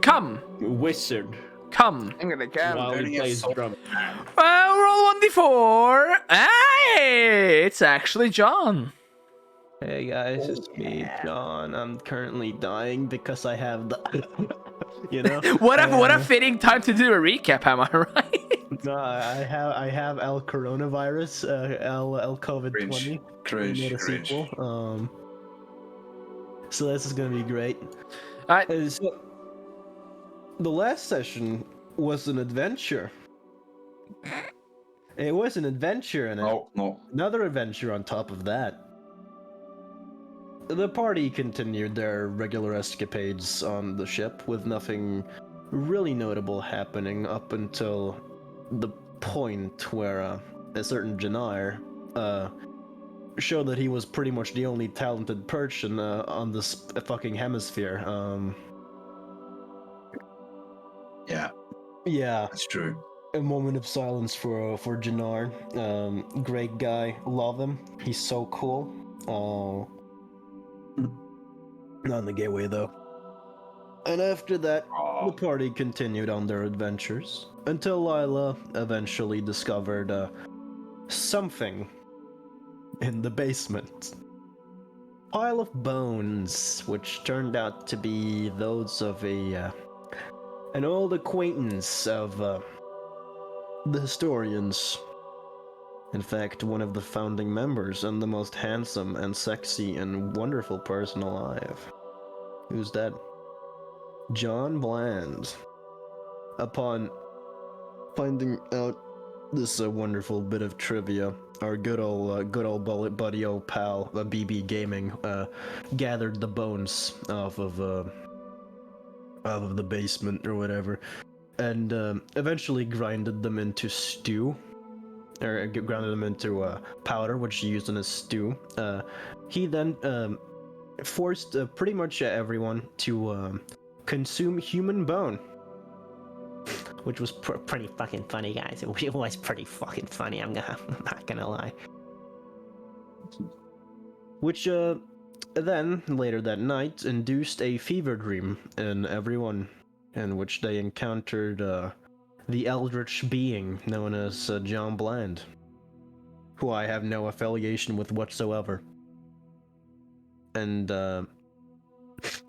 Come. Wizard. Come. I'm gonna come. While he plays drum. Roll 1d4. Hey, it's actually John. Hey guys, it's me, John. I'm currently dying because I have the, you know. What a fitting time to do a recap, am I right? No, I have L coronavirus, L COVID-20. Cringe. We made a sequel. So this is gonna be great. Alright. So, the last session was an adventure. It was an adventure and another adventure on top of that. The party continued their regular escapades on the ship with nothing really notable happening up until the point where a certain Jannar showed that he was pretty much the only talented person on this fucking hemisphere. Yeah, that's true. A moment of silence for Jannar. Great guy, love him. He's so cool. Not in the gay way though. And after that, the party continued on their adventures until Lila eventually discovered something in the basement. Pile of bones, which turned out to be those of an old acquaintance of the historians. In fact, one of the founding members and the most handsome and sexy and wonderful person alive. Who's that? John Bland. Upon finding out this wonderful bit of trivia, our good old buddy, old pal, BB Gaming, gathered the bones off of the basement or whatever, and eventually grinded them into stew. Or grounded them into powder, which he used in his stew. He then forced pretty much everyone to consume human bone, which was pretty fucking funny, guys. It was pretty fucking funny. I'm not gonna lie. Which then later that night induced a fever dream in everyone, in which they encountered the eldritch being known as John Bland, who I have no affiliation with whatsoever. And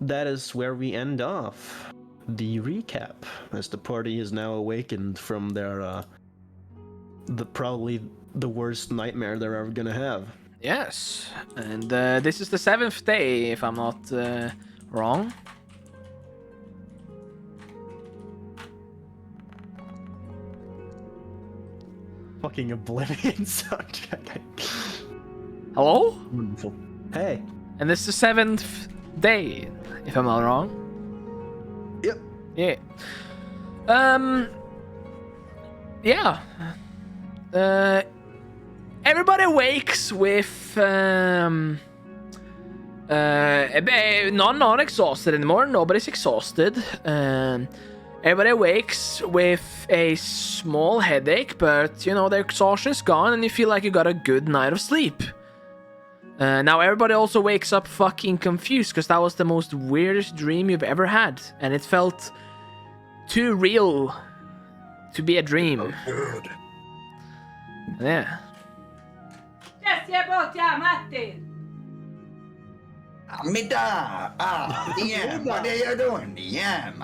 that is where we end off the recap, as the party is now awakened from their probably the worst nightmare they're ever gonna have. Yes, and this is the 7th day, if I'm not wrong. Fucking Oblivion soundtrack. Hello? Wonderful. Hey. And this is the 7th day, if I'm not wrong. Yep. Yeah. Yeah. Everybody wakes with not exhausted anymore. Nobody's exhausted. Everybody awakes with a small headache, but, you know, the exhaustion is gone and you feel like you got a good night of sleep. Now everybody also wakes up fucking confused, because that was the most weirdest dream you've ever had. And it felt too real to be a dream. Oh, good. Yeah. Matti! DM, what are you doing? DM,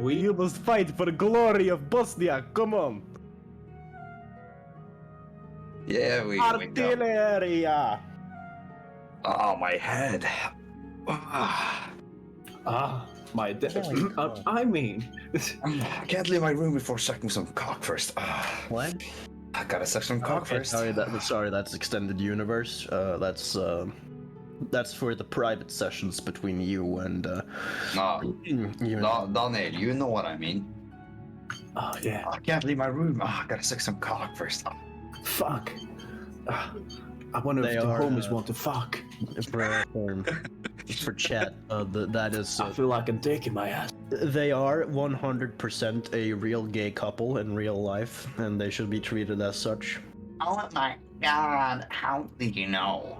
We must fight for the glory of Bosnia, come on! Yeah, we Artilleria! Oh, my head. My I mean... I can't leave my room before sucking some cock first. What? I gotta suck some cock first. Sorry, that's extended universe. That's for the private sessions between you and No, Daniel, you know what I mean. Oh, yeah. I can't leave my room. I gotta suck some cock first. Fuck. I wonder if the homies want to fuck. For chat, that is... I feel like I'm taking my ass. They are 100% a real gay couple in real life, and they should be treated as such. Oh my god, how did you know?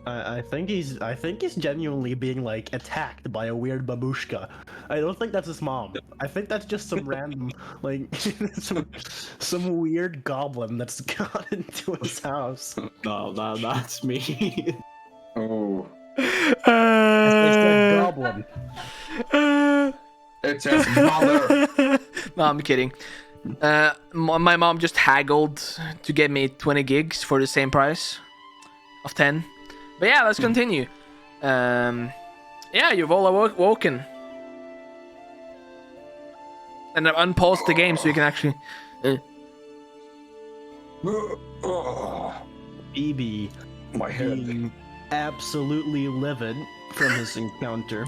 I think he's genuinely being like attacked by a weird babushka. I don't think that's his mom. I think that's just some random like some weird goblin that's got into his house. No, that's me. Oh. It's a goblin. It's his mother. No, I'm kidding. My mom just haggled to get me 20 gigs for the same price of 10. But yeah, let's continue. Yeah, you've all awoken. And I've unpaused the game so you can actually... BB, My head. being absolutely livid from his encounter,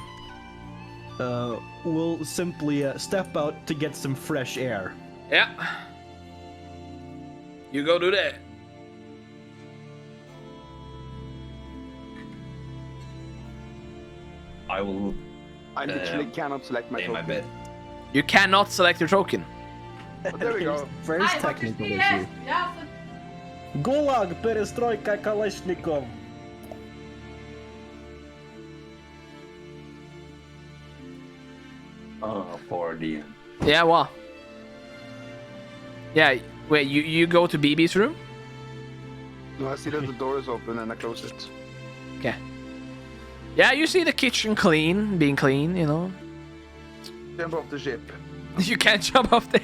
will simply step out to get some fresh air. Yeah. You go do that. I will I literally cannot select my lay my token. bed. You cannot select your token. But there we go. First technical issue. Gulag, perestroika, Kalashnikov. Oh, poor dear. Yeah, what? Yeah, wait, you go to BB's room? No, I see that the door is open and I close it. Okay. Yeah, you see the kitchen being clean, you know. Jump off the ship. You can't jump off there.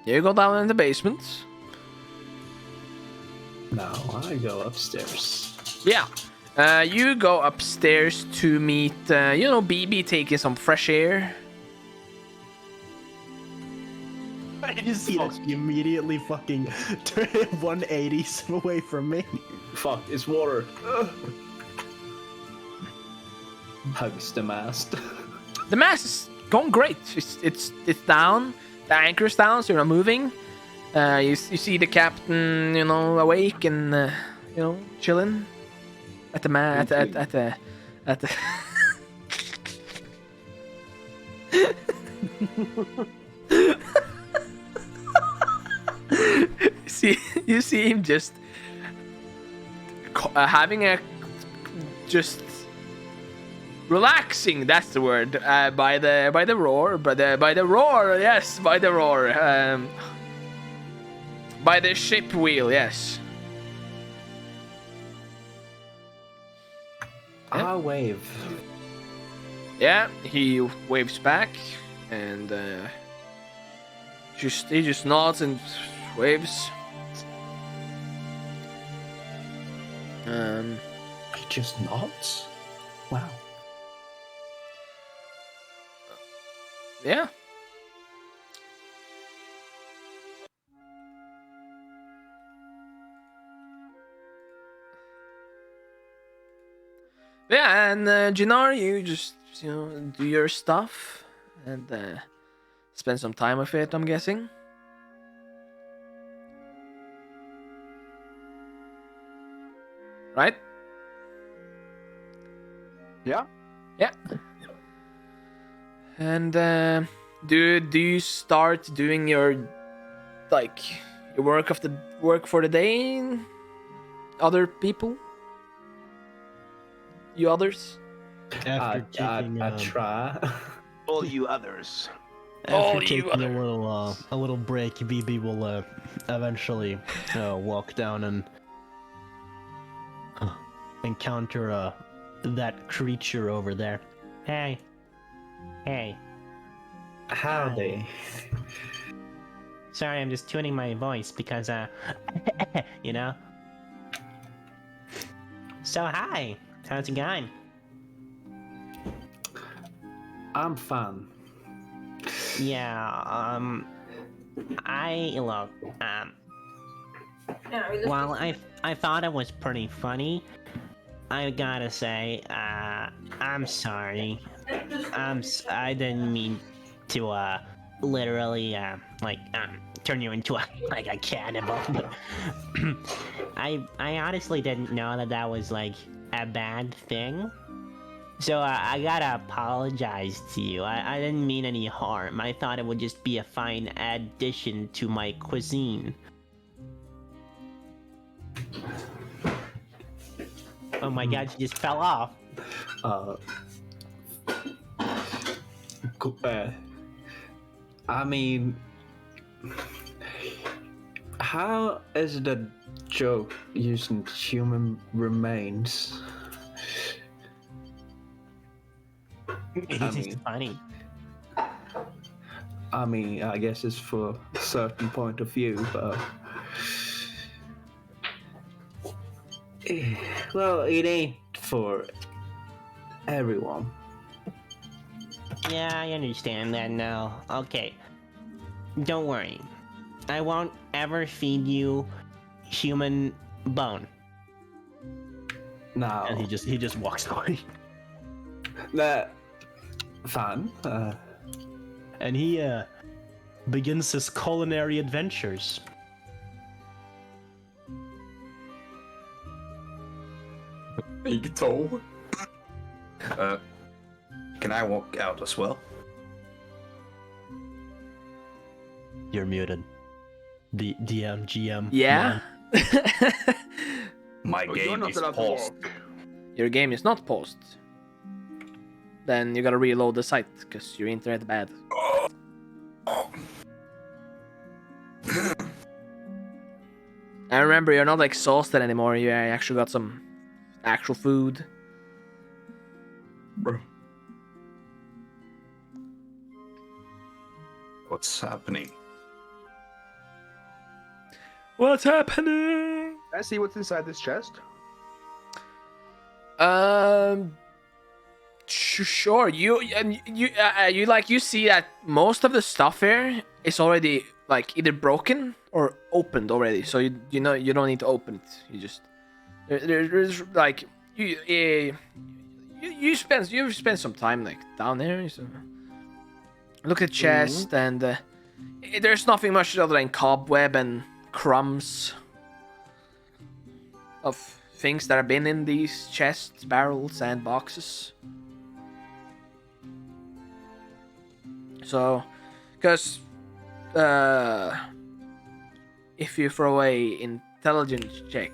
You go down in the basement. No, I go upstairs. Yeah. You go upstairs to meet, BB taking some fresh air. I just see that she immediately fucking turned 180 away from me. Fuck, it's water. Hugs the mast. The mast is going great. It's down. The anchor's down, so you're not moving. You see the captain, awake and chilling at the at the. You see him just having a just relaxing. That's the word. By the roar. Yes, by the roar. By the ship wheel. Yes. I wave. Yeah, he waves back, and he just nods and waves. He just nods? Wow. Yeah. Yeah, and Jinar, you just do your stuff and spend some time with it, I'm guessing. Right? Yeah. Yeah. And do you start doing your work for the day? Other people? You others? After taking I try. All you others. All after you taking a little break, BB will eventually walk down and encounter that creature over there. Hey. Howdy. Sorry, I'm just tuning my voice because, So, hi. How's it going? I'm fine. Yeah, well, I thought it was pretty funny. I gotta say, I'm sorry. I didn't mean to, literally, turn you into a cannibal. I honestly didn't know that was, a bad thing. So I gotta apologize to you. I didn't mean any harm. I thought it would just be a fine addition to my cuisine. Oh my god, she just fell off. I mean, how is it a joke using human remains? It is funny. I mean, I guess it's for a certain point of view, but well, it ain't for everyone. Yeah, I understand that now. Okay. Don't worry. I won't ever feed you human bone. No, And he just walks away. that fun. And he begins his culinary adventures. Big toe. Can I walk out as well? You're muted. The DM, GM. Yeah. My You're game not is allowed to paused. walk. Your game is not paused. Then you gotta reload the site because your internet bad. And remember, you're not exhausted anymore. You actually got some actual food. Bro. What's happening? What's happening? Can I see what's inside this chest? Sure. You see that most of the stuff here is already like either broken or opened already. So you know you don't need to open it. You just there's like you've spent some time like down there. So look at the chest and there's nothing much other than cobweb and crumbs of things that have been in these chests, barrels, and boxes. So, because if you throw away intelligence check,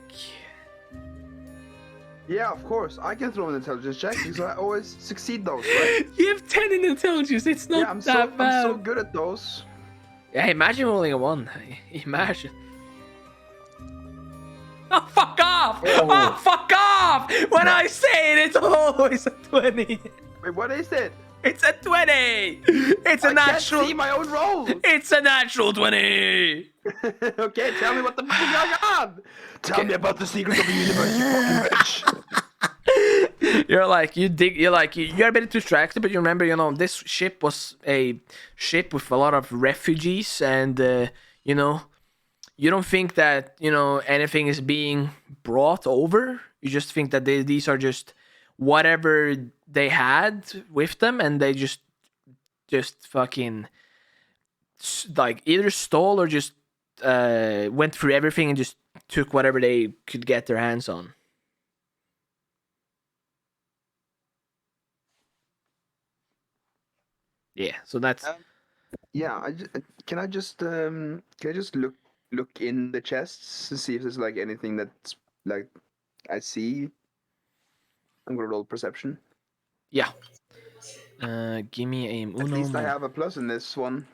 Yeah, of course. I can throw an intelligence check because I always succeed those, right? you have 10 in intelligence. It's not Yeah, I'm so good at those. Yeah, imagine rolling a 1. Imagine. Oh, fuck off! Oh, fuck off! When I say it, it's always a 20. Wait, what is it? It's a 20! It's a I natural... can't see my own roll. It's a natural 20! Okay, tell me what the fuck is going on. Tell me about the secrets of the universe, you fucking bitch. You're a bit distracted, but you remember, this ship was a ship with a lot of refugees, and you don't think that anything is being brought over. You just think that these are just whatever they had with them, and they just fucking like either stole or just went through everything and just took whatever they could get their hands on. Yeah, so that's Yeah, can I just look in the chests to see if there's like anything that's like I see. I'm gonna roll perception. yeah. Give me a At uno. least I have a plus in this one.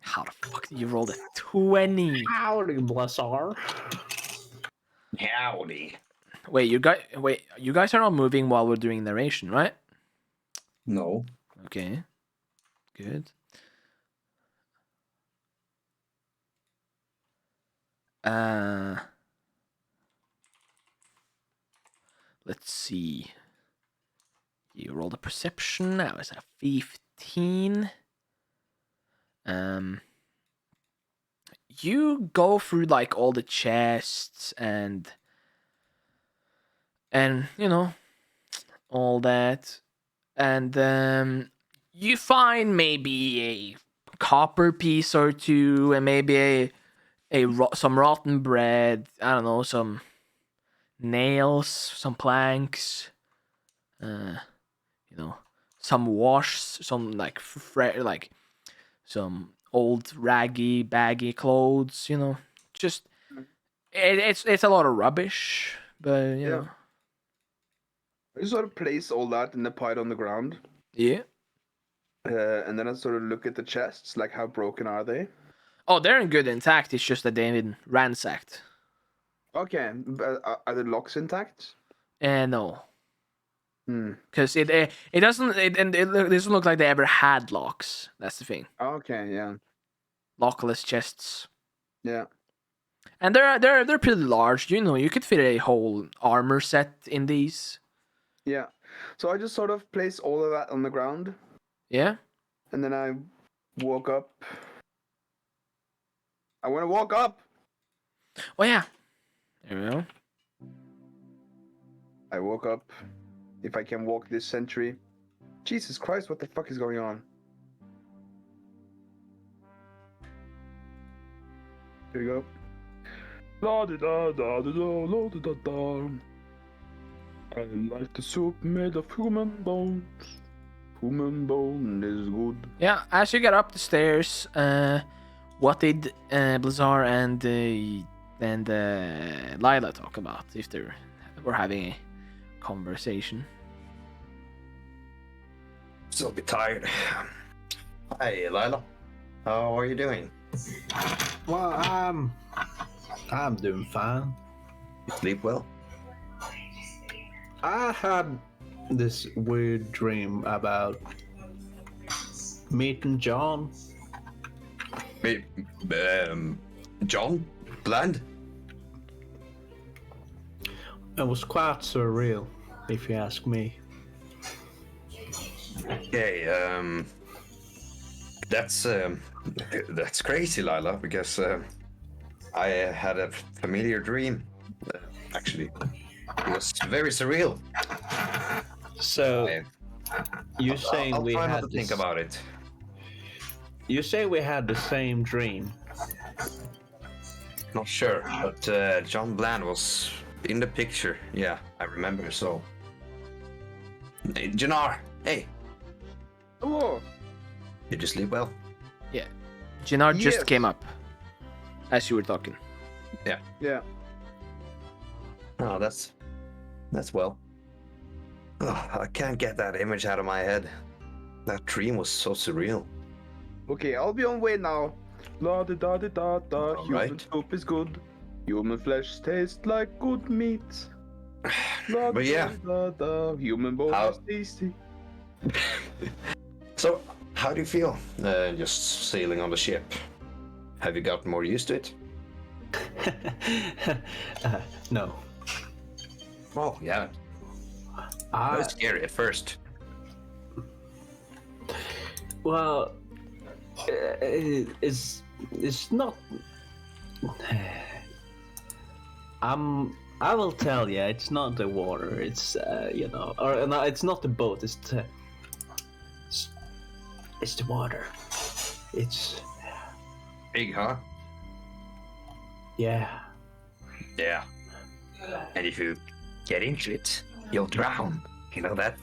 How the fuck did you roll a 20? Howdy, Blessar. Howdy. Wait, you guys are not moving while we're doing narration, right? No. Okay. Good. Let's see. You rolled a perception. I was at 15. You go through like all the chests and all that, and you find maybe a copper piece or two, and maybe some rotten bread. I don't know, some nails, some planks. You know, some wash, some like like some old raggy, baggy clothes. You know, just it's a lot of rubbish, but you know, I just sort of place all that in the pile on the ground. yeah. And then I sort of look at the chests, like how broken are they? Oh, they're in good intact. It's just that they've been ransacked. Okay, but are the locks intact? No, Hmm. because it doesn't doesn't look like they ever had locks. That's the thing. Okay, yeah, Lockless chests, yeah. and they're pretty large. You know, you could fit a whole armor set in these. Yeah. So I just sort of place all of that on the ground, Yeah. and then I walk up. I want to walk up. Oh yeah. There we go. I walk up. If I can walk this century. Jesus Christ, what the fuck is going on? Here we go. La di da da da da la di da da. I like the soup made of human bones. Human bone is good. Yeah. As you get up the stairs, what did Blizzard and Lila talk about if they were having a conversation? So be tired. Hi, Lila. How are you doing? Well, I'm doing fine. You sleep well? I had this weird dream about meeting John. Me, John? Bland? It was quite surreal, if you ask me. Okay, that's crazy, Lila, because I had a familiar dream. Actually, it was very surreal. So, I- you're saying I'll we try not had to think this, about it. you say we had the same dream. Not sure, but John Bland was in the picture. Yeah, I remember. So, hey, Jannar, hey, Oh, did you sleep well? Yeah. Jinar just Yes. came up as you were talking. yeah. Oh, that's well. Oh, I can't get that image out of my head. That dream was so surreal. Okay, I'll be on way now. La di da di da da. All Human right. soup is good. Human flesh tastes like good meat. La But yeah. da da. Human bone How- is tasty. So, how do you feel just sailing on the ship? Have you gotten more used to it? No. Oh, yeah. It I, was scary at first. well, it's not. I will tell you, it's not the water. It's or no, it's not the boat. It's the water. It's Big, huh? yeah. Yeah. And if you get into it, you'll drown. You know that?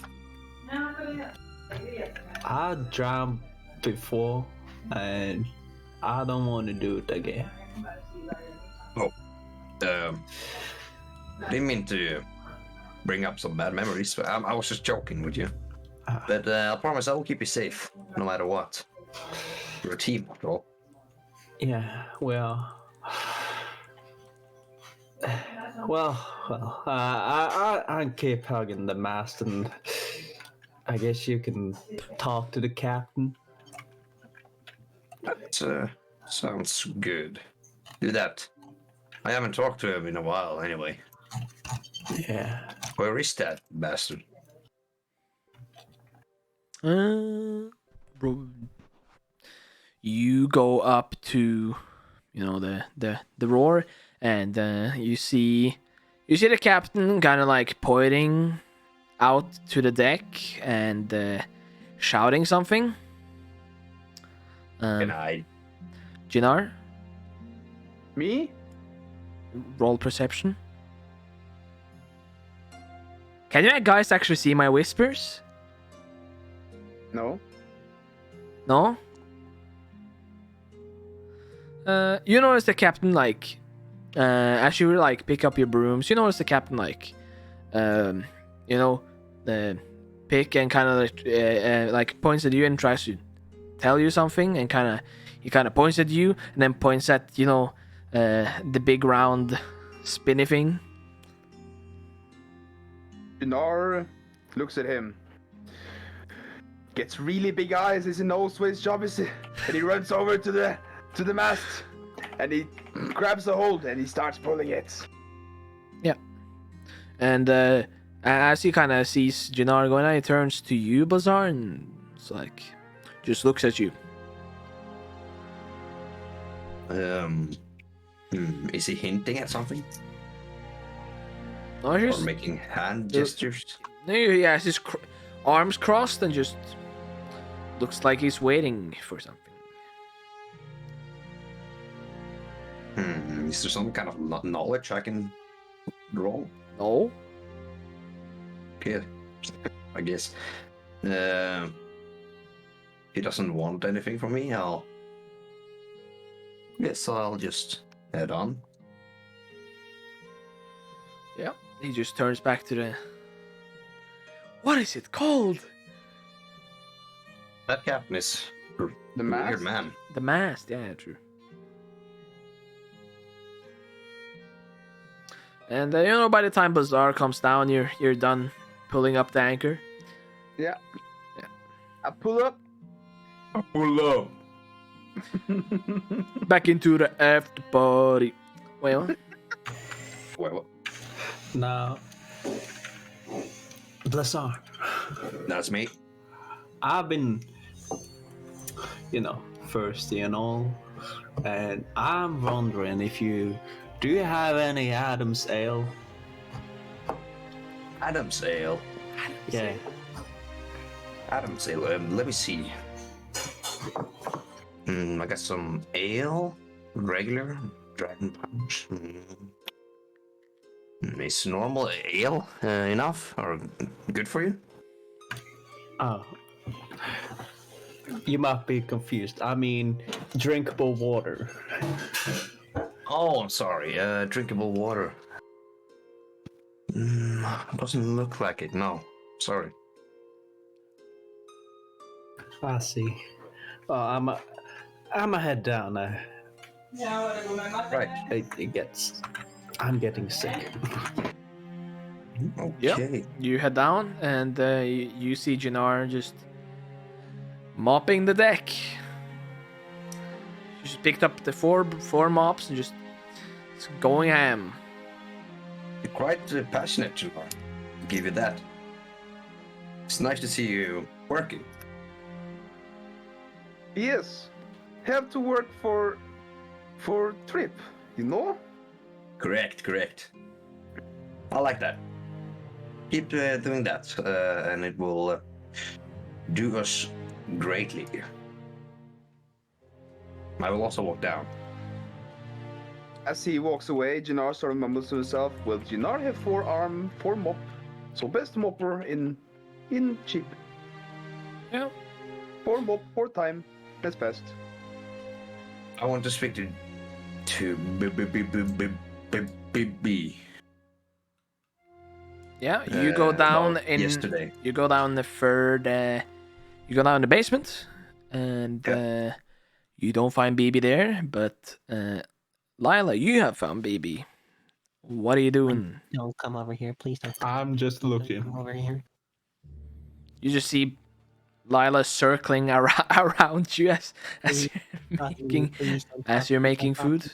I drowned before, and I don't want to do it again. Didn't mean to bring up some bad memories, but I was just joking with you. Ah. But I promise I will keep you safe, no matter what. You're a team, after all. Yeah. Well. I keep hugging the mast, and I guess you can talk to the captain. That sounds good. Do that. I haven't talked to him in a while, anyway. Yeah. Where is that bastard? Bro, you go up to, the roar, and you see the captain kind of like pointing out to the deck and shouting something. Can I? Jinar, Me? roll perception. Can you guys actually see my whispers? No. No? You notice the captain, like, as you like pick up your brooms, you notice the captain, like, you know, pick and kind of like points at you and tries to tell you something, and he kind of points at you and then points at, you know, the big round spinny thing. Dinar looks at him. Gets really big eyes as he knows where his job is, and he runs over to the mast, and he grabs a hold and he starts pulling it. Yeah. And as he kind of sees Jannar going out, he turns to you, Bazaar, and it's like, just looks at you. Is he hinting at something? No, Or just making hand gestures? no, he has his arms crossed and just looks like he's waiting for something. Is there some kind of knowledge I can roll? No. Okay, I guess. He doesn't want anything from me. I'll just head on. Yeah. He just turns back to the. What is it called? That captain is The a weird mast? man. The mast. Yeah, true. And you know, by the time Bazaar comes down, you're done pulling up the anchor. Yeah. Yeah. I pull up. Pull up. Back into the after party. Wait, what? Wait, what? Now, Blessar, That's me. I've been, thirsty and all, and I'm wondering do you have any Adam's ale? Adam's ale. Yeah. Adam's ale. Let me see. I got some ale, regular, dragon punch. Is normal ale enough or good for you? Oh. You might be confused. I mean, drinkable water. Oh, I'm sorry. Drinkable water. Doesn't look like it. No, sorry. I see. Well, I'm a head down now. Right. I'm getting sick. Okay. You head down and you see Jannar just mopping the deck. She just picked up the four mops and just it's going ham. You're quite passionate, Jannar. Give you that. It's nice to see you working. Yes. Have to work for trip, you know? Correct. I like that. Keep doing that, and it will do us greatly. I will also walk down. As he walks away, Jannar sort of mumbles to himself, well, Jannar have 4 mop, so best mopper in cheap. Yeah. 4 mop, 4 time, that's best. I want to speak to B. Yeah, you go down about in yesterday. You go down the third. You go down the basement, and you don't find BB there. But Lila, you have found BB. What are you doing? Don't come over here, please. Don't I'm just looking. come over here. You just see Lila circling around you as you're making food.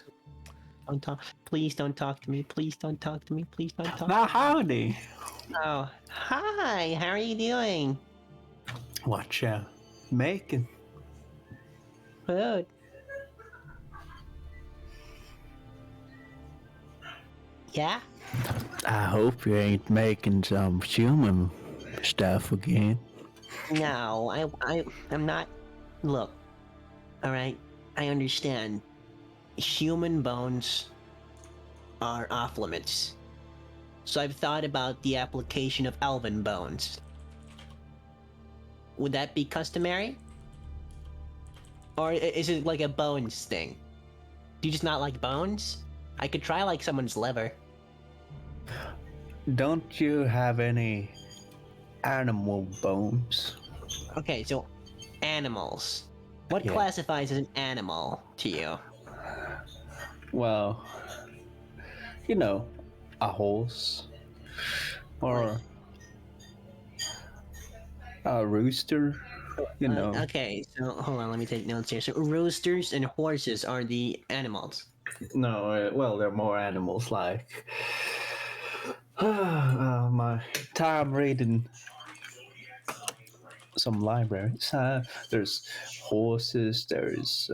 Don't talk. Please don't talk to me. Please don't talk to me. Please don't talk. Now, howdy. Oh, hi. How are you doing? What you making? Good. Yeah. I hope you ain't making some human stuff again. No, I'm not. Look. All right. I understand. Human bones are off limits. So I've thought about the application of elven bones. Would that be customary? Or is it like a bones thing? Do you just not like bones? I could try like someone's liver. Don't you have any animal bones? Okay, so animals. What Yeah. classifies as an animal to you? Well, you know, a horse or a rooster. You know. Okay, so hold on, let me take notes here. So roosters and horses are the animals. No, well, there are more animals like. My time reading some libraries. There's horses. There's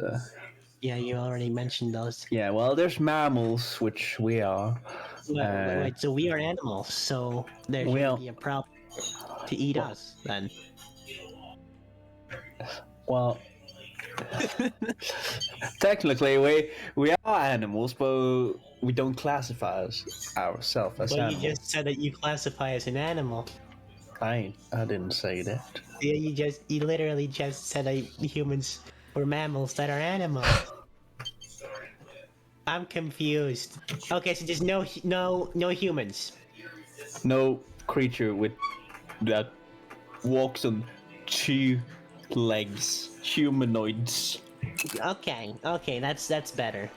Yeah, you already mentioned those. yeah. Well, there's mammals, which we are. Wait, so we are animals, so there Well- shouldn't be a problem to eat us then. Well, technically, we are animals, but we don't classify ourselves as But you animals. just said that you classify as an animal. I didn't say that. Yeah, you literally just said that humans or mammals that are animals. I'm confused. Okay, so there's no humans. No creature with that walks on two legs, humanoids. Okay, that's better.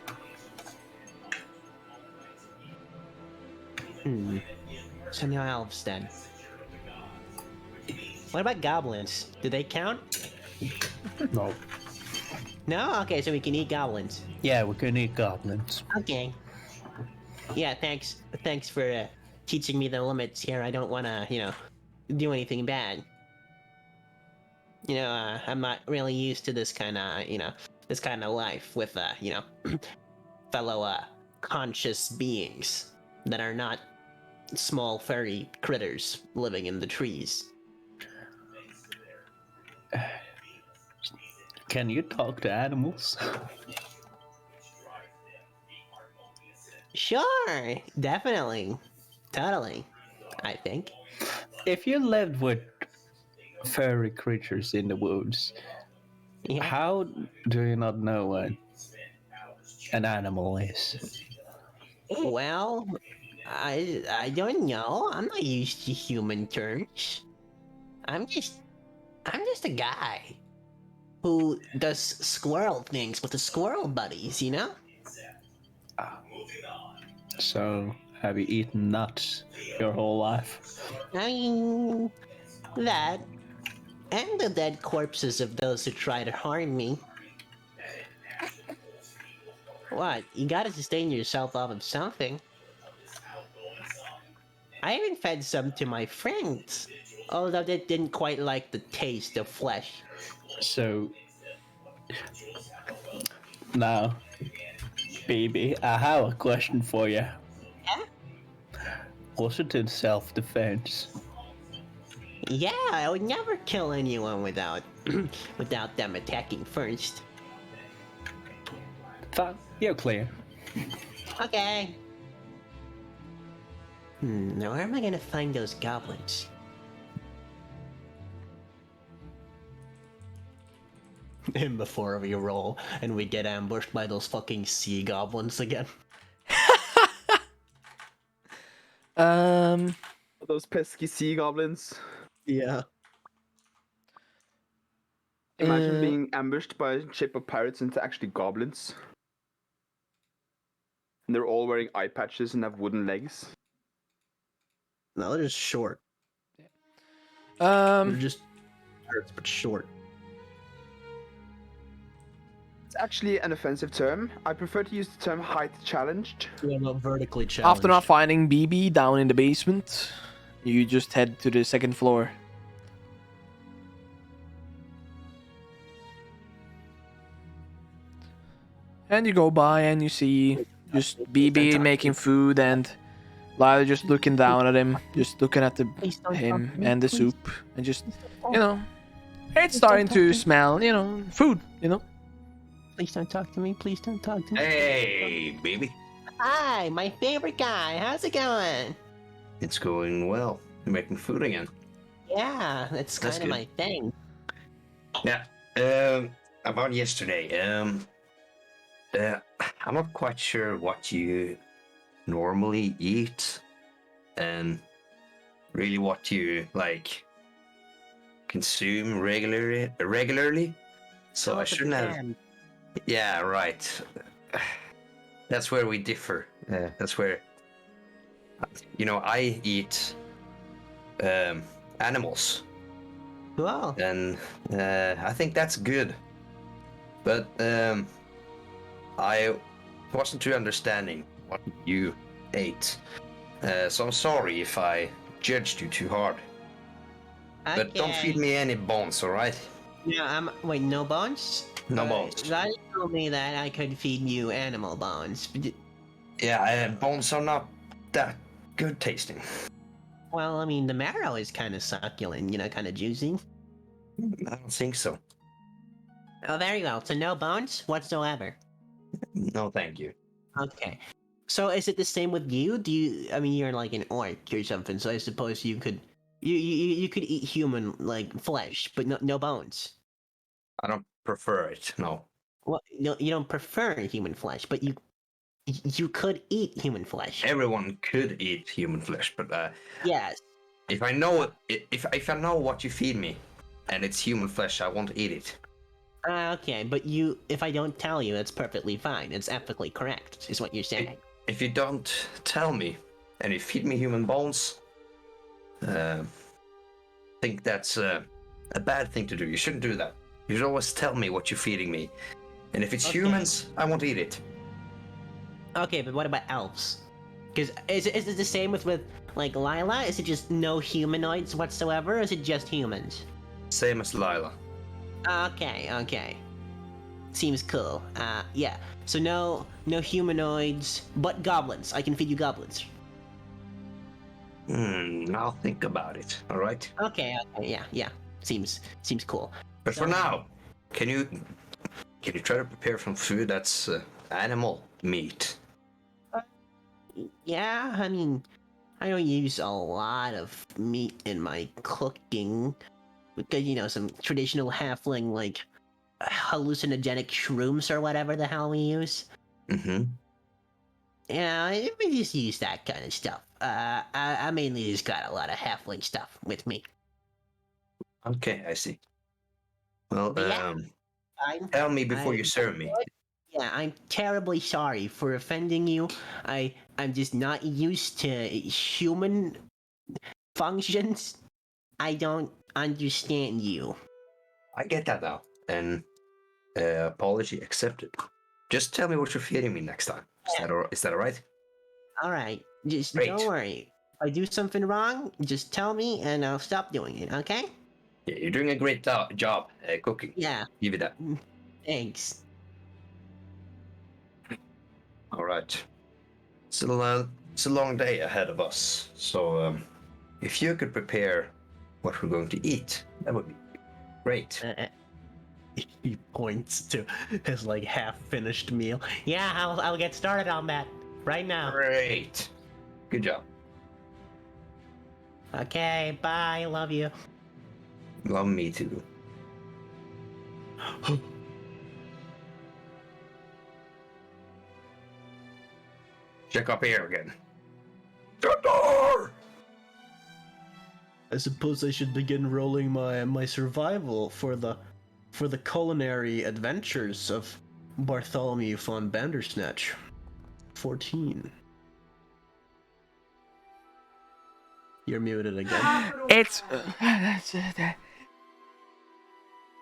So no elves then. What about goblins? Do they count? No. No? Okay, so we can eat goblins. Yeah, we can eat goblins. Okay. Yeah, thanks for teaching me the limits here. I don't want to, do anything bad. I'm not really used to this kind of life with, fellow, conscious beings that are not small furry critters living in the trees. Can you talk to animals? Sure, definitely. Totally, I think. If you lived with furry creatures in the woods, Yeah. how do you not know what an animal is? Well, I don't know. I'm not used to human terms. I'm just a guy who does squirrel things with the squirrel buddies, you know? So, have you eaten nuts your whole life? I mean, that and the dead corpses of those who try to harm me. What? You gotta sustain yourself off of something. I even fed some to my friends, although they didn't quite like the taste of flesh. So, now, baby, I have a question for you. Yeah? Was it in self-defense? Yeah, I would never kill anyone without without them attacking first. Fine, you're clear. Okay. Now where am I gonna find those goblins? And before we roll and we get ambushed by those fucking sea goblins again. Those pesky sea goblins. Yeah. Imagine being ambushed by a ship of pirates into actually goblins. And they're all wearing eye patches and have wooden legs. No, they're just short. They're Um, just pirates, but short. It's actually an offensive term. I prefer to use the term height challenged. Yeah, not vertically challenged. after not finding BB down in the basement, you just head to the second floor. And you go by and you see just BB making food and Lila just looking down at him, just looking at him and the soup, and just, it's starting to smell, food, Please don't talk to me. Please don't talk to me. Hey, baby. Hi, my favorite guy. How's it going? It's going well. You're making food again. Yeah, that's kind of good. my thing. Yeah. About yesterday. I'm not quite sure what you normally eat, and really what you like consume regularly. So Oh, I it shouldn't have. depends. Yeah, right. That's where we differ. That's where, I eat animals, Cool. and I think that's good. But I wasn't too understanding what you ate, so I'm sorry if I judged you too hard. But don't feed Okay. me any bones, all right? Yeah, wait, no bones? No bones. That told me that I could feed you animal bones. Yeah, bones are not that good tasting. Well, I mean, the marrow is kind of succulent, kind of juicy. I don't think so. Oh, there you go. So no bones whatsoever. No, thank you. Okay. So is it the same with you? I mean, you're like an orc or something, so I suppose you could, you could eat human, like, flesh, but no bones. I don't prefer it. No. Well, no, you don't prefer human flesh, but you could eat human flesh. Everyone could eat human flesh, but Yes. if I know if I know what you feed me, and it's human flesh, I won't eat it. Okay, but if I don't tell you, it's perfectly fine. It's ethically correct, is what you're saying. If you don't tell me, and you feed me human bones, I think that's a bad thing to do. You shouldn't do that. You should always tell me what you're feeding me, and if it's Okay. humans, I won't eat it. Okay, but what about elves? Because is it the same with like Lila? Is it just no humanoids whatsoever, or is it just humans? Same as Lila. Okay. Seems cool. Yeah. So no humanoids, but goblins. I can feed you goblins. I'll think about it. All right. Okay. Yeah. Seems cool. But So- for now, can you try to prepare some food that's animal meat? Yeah, I mean, I don't use a lot of meat in my cooking because some traditional halfling like hallucinogenic shrooms or whatever the hell we use. Mm-hmm. Yeah, we just use that kind of stuff. I mainly just got a lot of halfling stuff with me. Okay, I see. Well, But yeah, tell me before I- you serve me. Yeah, I'm terribly sorry for offending you. I'm just not used to human functions. I don't understand you. I get that now, and apology accepted. Just tell me what you're feeding me next time. Is that all right? All right, just Great. don't worry. If I do something wrong, just tell me and I'll stop doing it. Okay? Yeah, you're doing a great job cooking. Yeah. Give you that. Thanks. All right. It's a long day ahead of us. So if you could prepare what we're going to eat, that would be great. He points to his like half-finished meal. Yeah, I'll get started on that right now. Great. Good job. Okay, bye. Love you. Love me too. Check up here again. The door! I suppose I should begin rolling my survival for the culinary adventures of Bartholomew von Bandersnatch. 14. You're muted again. It's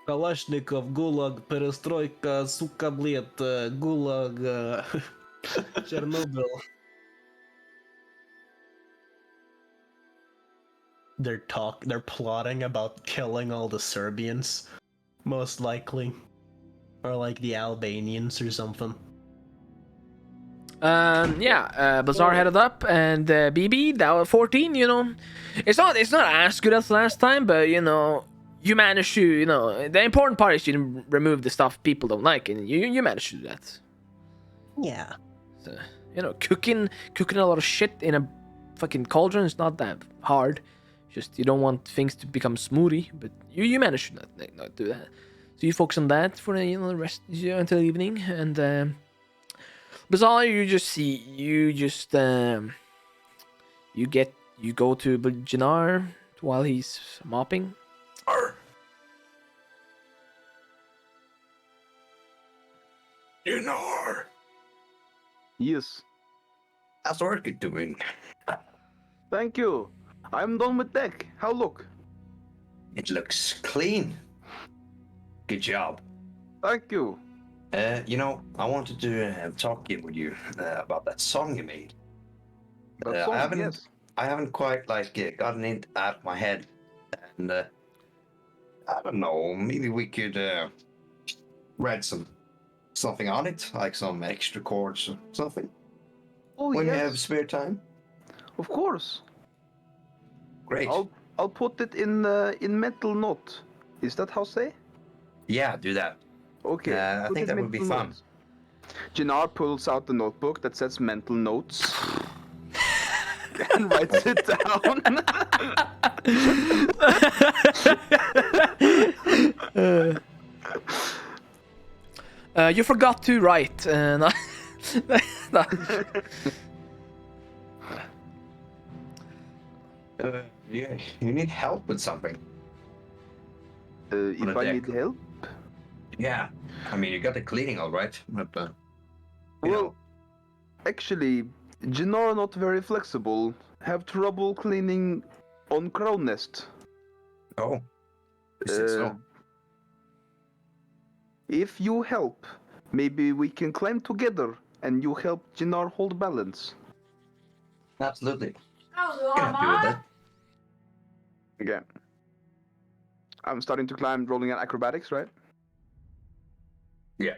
Kalashnikov, Gulag, Perestroika, Suka Bled, Gulag, Chernobyl. They're plotting about killing all the Serbians, most likely, or like the Albanians or something. Bazaar headed up, and BB that was 14. It's not as good as last time, but you managed to the important part is you remove the stuff people don't like, and you managed to do that. Yeah. So, cooking a lot of shit in a fucking cauldron is not that hard. Just you don't want things to become smoothie, but you manage to not do that. So you focus on that for the rest until evening, and bizarrely you just see you go to Jannar while he's mopping. Jannar, Yes. how's work doing? Thank you. I'm done with deck. How look? It looks clean. Good job. Thank you. I wanted to talk with you about that song you made. That song, yes. I haven't quite gotten it out of my head, and I don't know. Maybe we could write something on it, like some extra chords or something. Oh, when yes. we have spare time. Of course. Great. I'll put it in mental note. Is that how say? Yeah, do that. Okay. I think that would be fun. Jannar pulls out the notebook that says mental notes and writes it down. You forgot to write. Yeah, you need help with something. If I need help? Yeah, I mean you got the cleaning all right, but Well, actually, Jannar not very flexible. Have trouble cleaning on crown nest. Oh, is it so? If you help, maybe we can climb together and you help Jannar hold balance. Absolutely. Can do with that. Okay. I'm starting to climb, rolling at acrobatics, right? Yeah.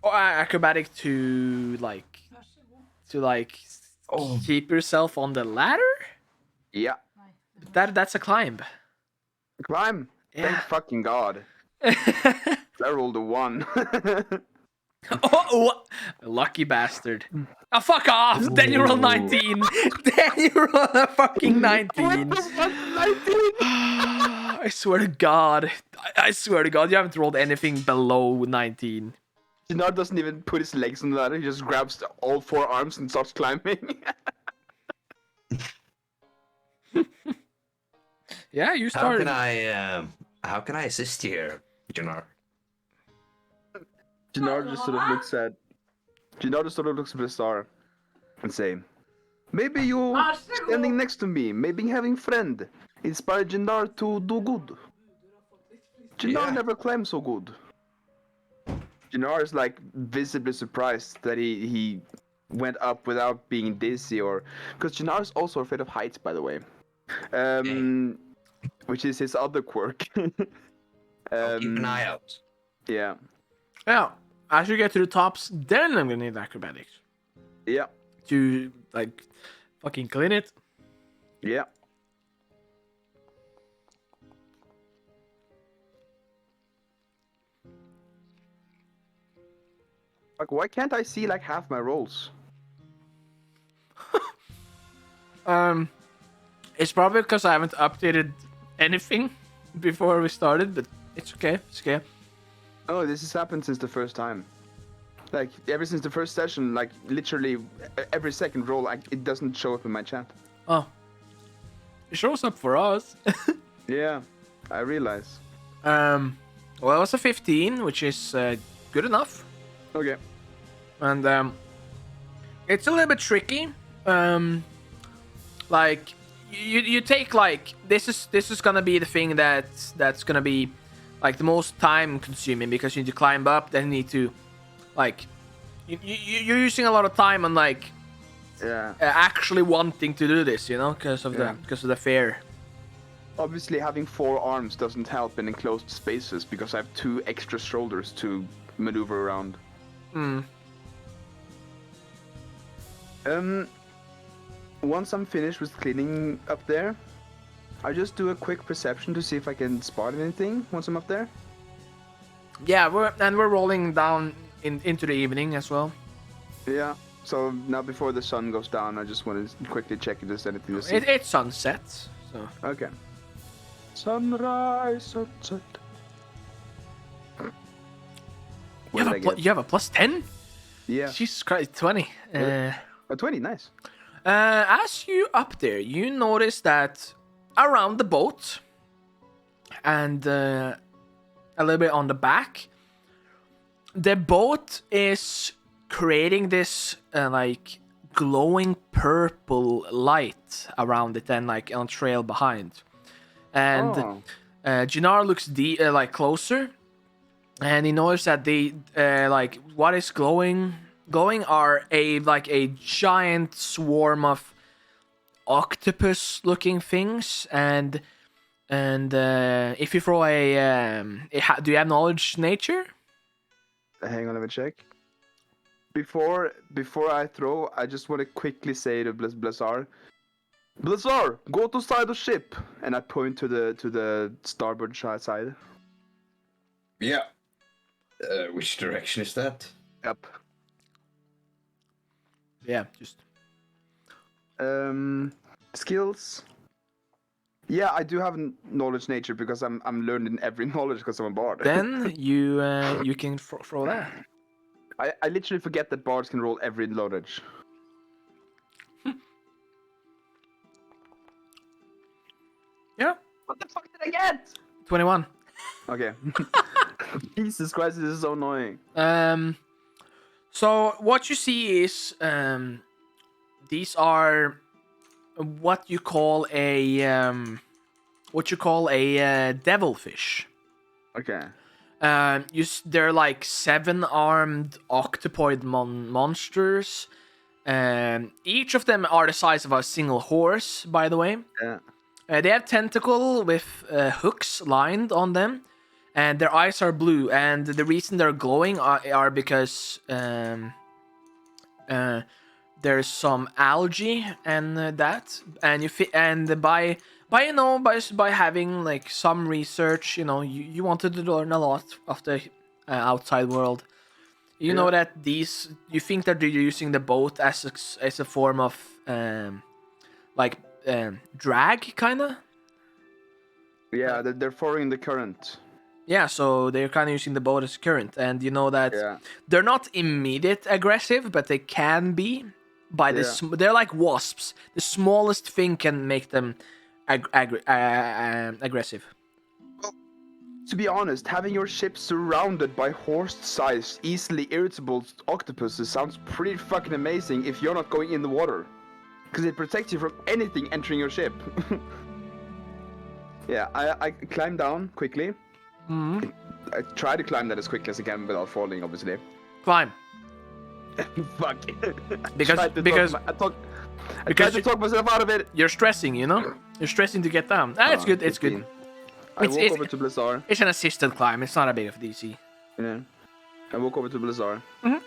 Acrobatic to keep yourself on the ladder. Yeah. That's a climb. Climb. Yeah. Thank fucking God. I rolled a 1. Oh, lucky bastard. Oh, fuck off! Then you roll 19. Then you roll a fucking 19. I swear to God. I swear to God, you haven't rolled anything below 19. Jannar doesn't even put his legs on the ladder. He just grabs all 4 arms and starts climbing. Yeah, you started. How can I assist you here, Jannar? Jannar just sort of looks at the star and say, maybe you standing next to me, maybe having friend, inspire Jannar to do good. Jannar never climbed so good. Jannar is visibly surprised that he went up without being dizzy because Jannar is also afraid of heights, by the way. Which is his other quirk. I'll keep an eye out. Yeah. Yeah. As you get to the tops, then I'm gonna need acrobatics. Yeah. To fucking clean it. Yeah. Why can't I see half my rolls? It's probably because I haven't updated anything before we started, but it's okay. It's okay. Oh, this has happened since the first time. Ever since the first session, literally every second roll, it doesn't show up in my chat. Oh. It shows up for us. Yeah, I realize. Well, it was a 15, which is good enough. Okay. And it's a little bit tricky. You take this is gonna be the thing that's gonna be the most time consuming, because you need to climb up, then you need to you're using a lot of time on actually wanting to do this, because of the fear. Obviously, having 4 arms doesn't help in enclosed spaces because I have 2 extra shoulders to maneuver around. Once I'm finished with cleaning up there, I just do a quick perception to see if I can spot anything once I'm up there. Yeah, we're rolling down into the evening as well. Yeah. So now before the sun goes down, I just want to quickly check if there's anything to see. It's sunset, so Okay. Sunrise, sunset. What did I get? you have a plus 10. Yeah. Jesus Christ, 20. A 20, nice. As you up there, you notice that around the boat and a little bit on the back, the boat is creating this like glowing purple light around it and like on a trail behind. And Jinar looks like closer, and he notices that the like what is glowing are a giant swarm of octopus-looking things, and if you throw do you have knowledge nature? Hang on, let me check. Before I throw, I just want to quickly say to Blizzard, go to side of ship, and I point to the starboard side. Yeah. Which direction is that? Yep. Yeah, just Skills. Yeah, I do have knowledge nature because I'm learning every knowledge because I'm a bard. then you can throw that. I literally forget that bards can roll every knowledge. Yeah, What the fuck did I get? 21. Okay. Jesus Christ, this is so annoying. So what you see is these are what you call a devilfish. Okay. They're like 7-armed octopoid monsters. Each of them are the size of a single horse, by the way. Yeah. They have tentacle with hooks lined on them, and their eyes are blue. And the reason they're glowing are because there's some algae and that, and by having like some research, you wanted to learn a lot of the outside world. You know that you think that they're using the boat as a form of drag, kind of. Yeah, they're following the current. Yeah, so they're kind of using the boat as current, and you know that they're not immediate aggressive, but they can be. They're like wasps. The smallest thing can make them aggressive. Well, to be honest, having your ship surrounded by horse-sized, easily irritable octopuses sounds pretty fucking amazing if you're not going in the water. Because it protects you from anything entering your ship. Yeah, I climb down quickly. Mm-hmm. I try to climb that as quickly as I can without falling, obviously. Climb. Fuck. Because I tried to talk myself out of it. You're stressing, You're stressing to get down. It's good. It's 15. good. I walk over to Blizzard. It's an assisted climb. It's not a big of a DC. Yeah. I walk over to Blizzard. Mhm.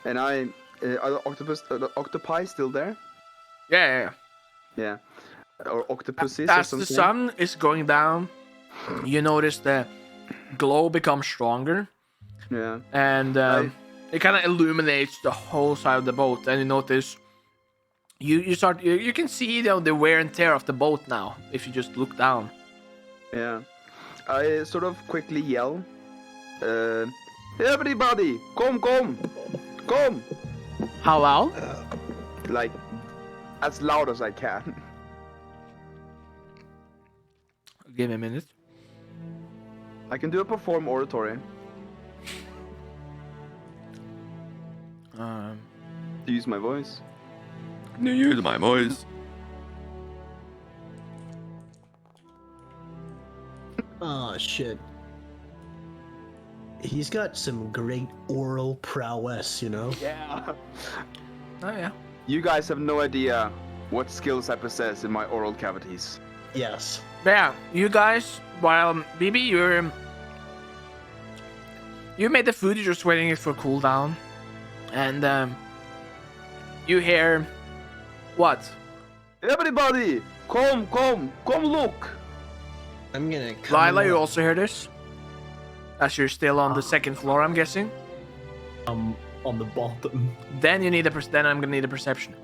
And are the octopi still there? Yeah. Yeah. Or octopuses or As something? the sun is going down, you notice the glow becomes stronger. Yeah. And it kind of illuminates the whole side of the boat. And you notice you can see the wear and tear of the boat now if you just look down. Yeah. I sort of quickly yell, everybody, come! How loud? Like, as loud as I can. Give me a minute. I can do a perform oratory. To use my voice. Use my voice. Oh shit. He's got some great oral prowess, Yeah. Oh yeah. You guys have no idea what skills I possess in my oral cavities. Yes. Yeah, you guys, while BB, you made the food, you're just waiting it for cooldown, and you hear what? Everybody, come look! I'm gonna come Lila, you up. also hear this? As you're still on the second floor, I'm guessing. on the bottom. Then you need then I'm gonna need a perception.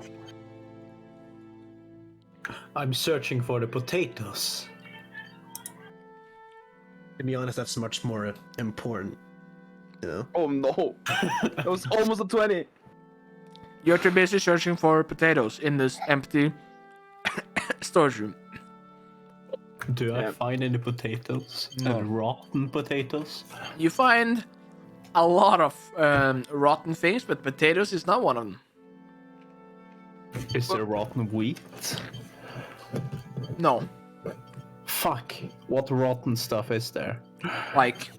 I'm searching for the potatoes. To be honest, that's much more important. You know? Oh no! That was almost a 20. You're too busy searching for potatoes in this empty storage room. Do I find any potatoes? No. Rotten potatoes? You find a lot of rotten things, but potatoes is not one of them. Is there rotten wheat? No, Fuck. What rotten stuff is there? like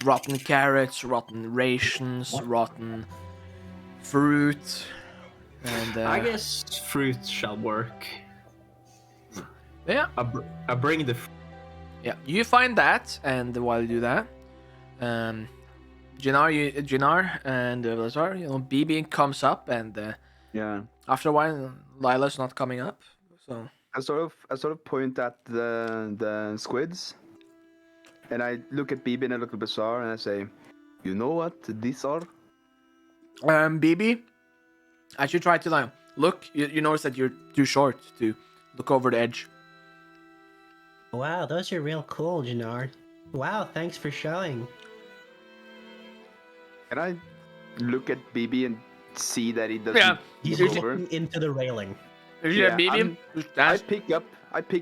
rotten carrots, rotten rations, rotten fruit, and I guess fruit shall work. yeah, I bring the. yeah. You find that, and while you do that, Jinar and Lazar, BB comes up, and Yeah. after a while, Lila's not coming up, so. I sort of point at the squids, and I look at BB and I look at Bazaar, and I say, "You know what these are?" BB, as you try to like look, you notice that you're too short to look over the edge. Wow, those are real cool, Jannar. Wow, thanks for showing. Can I look at BB and see that he doesn't Yeah, He's look over? looking into the railing. Yeah, BB. I pick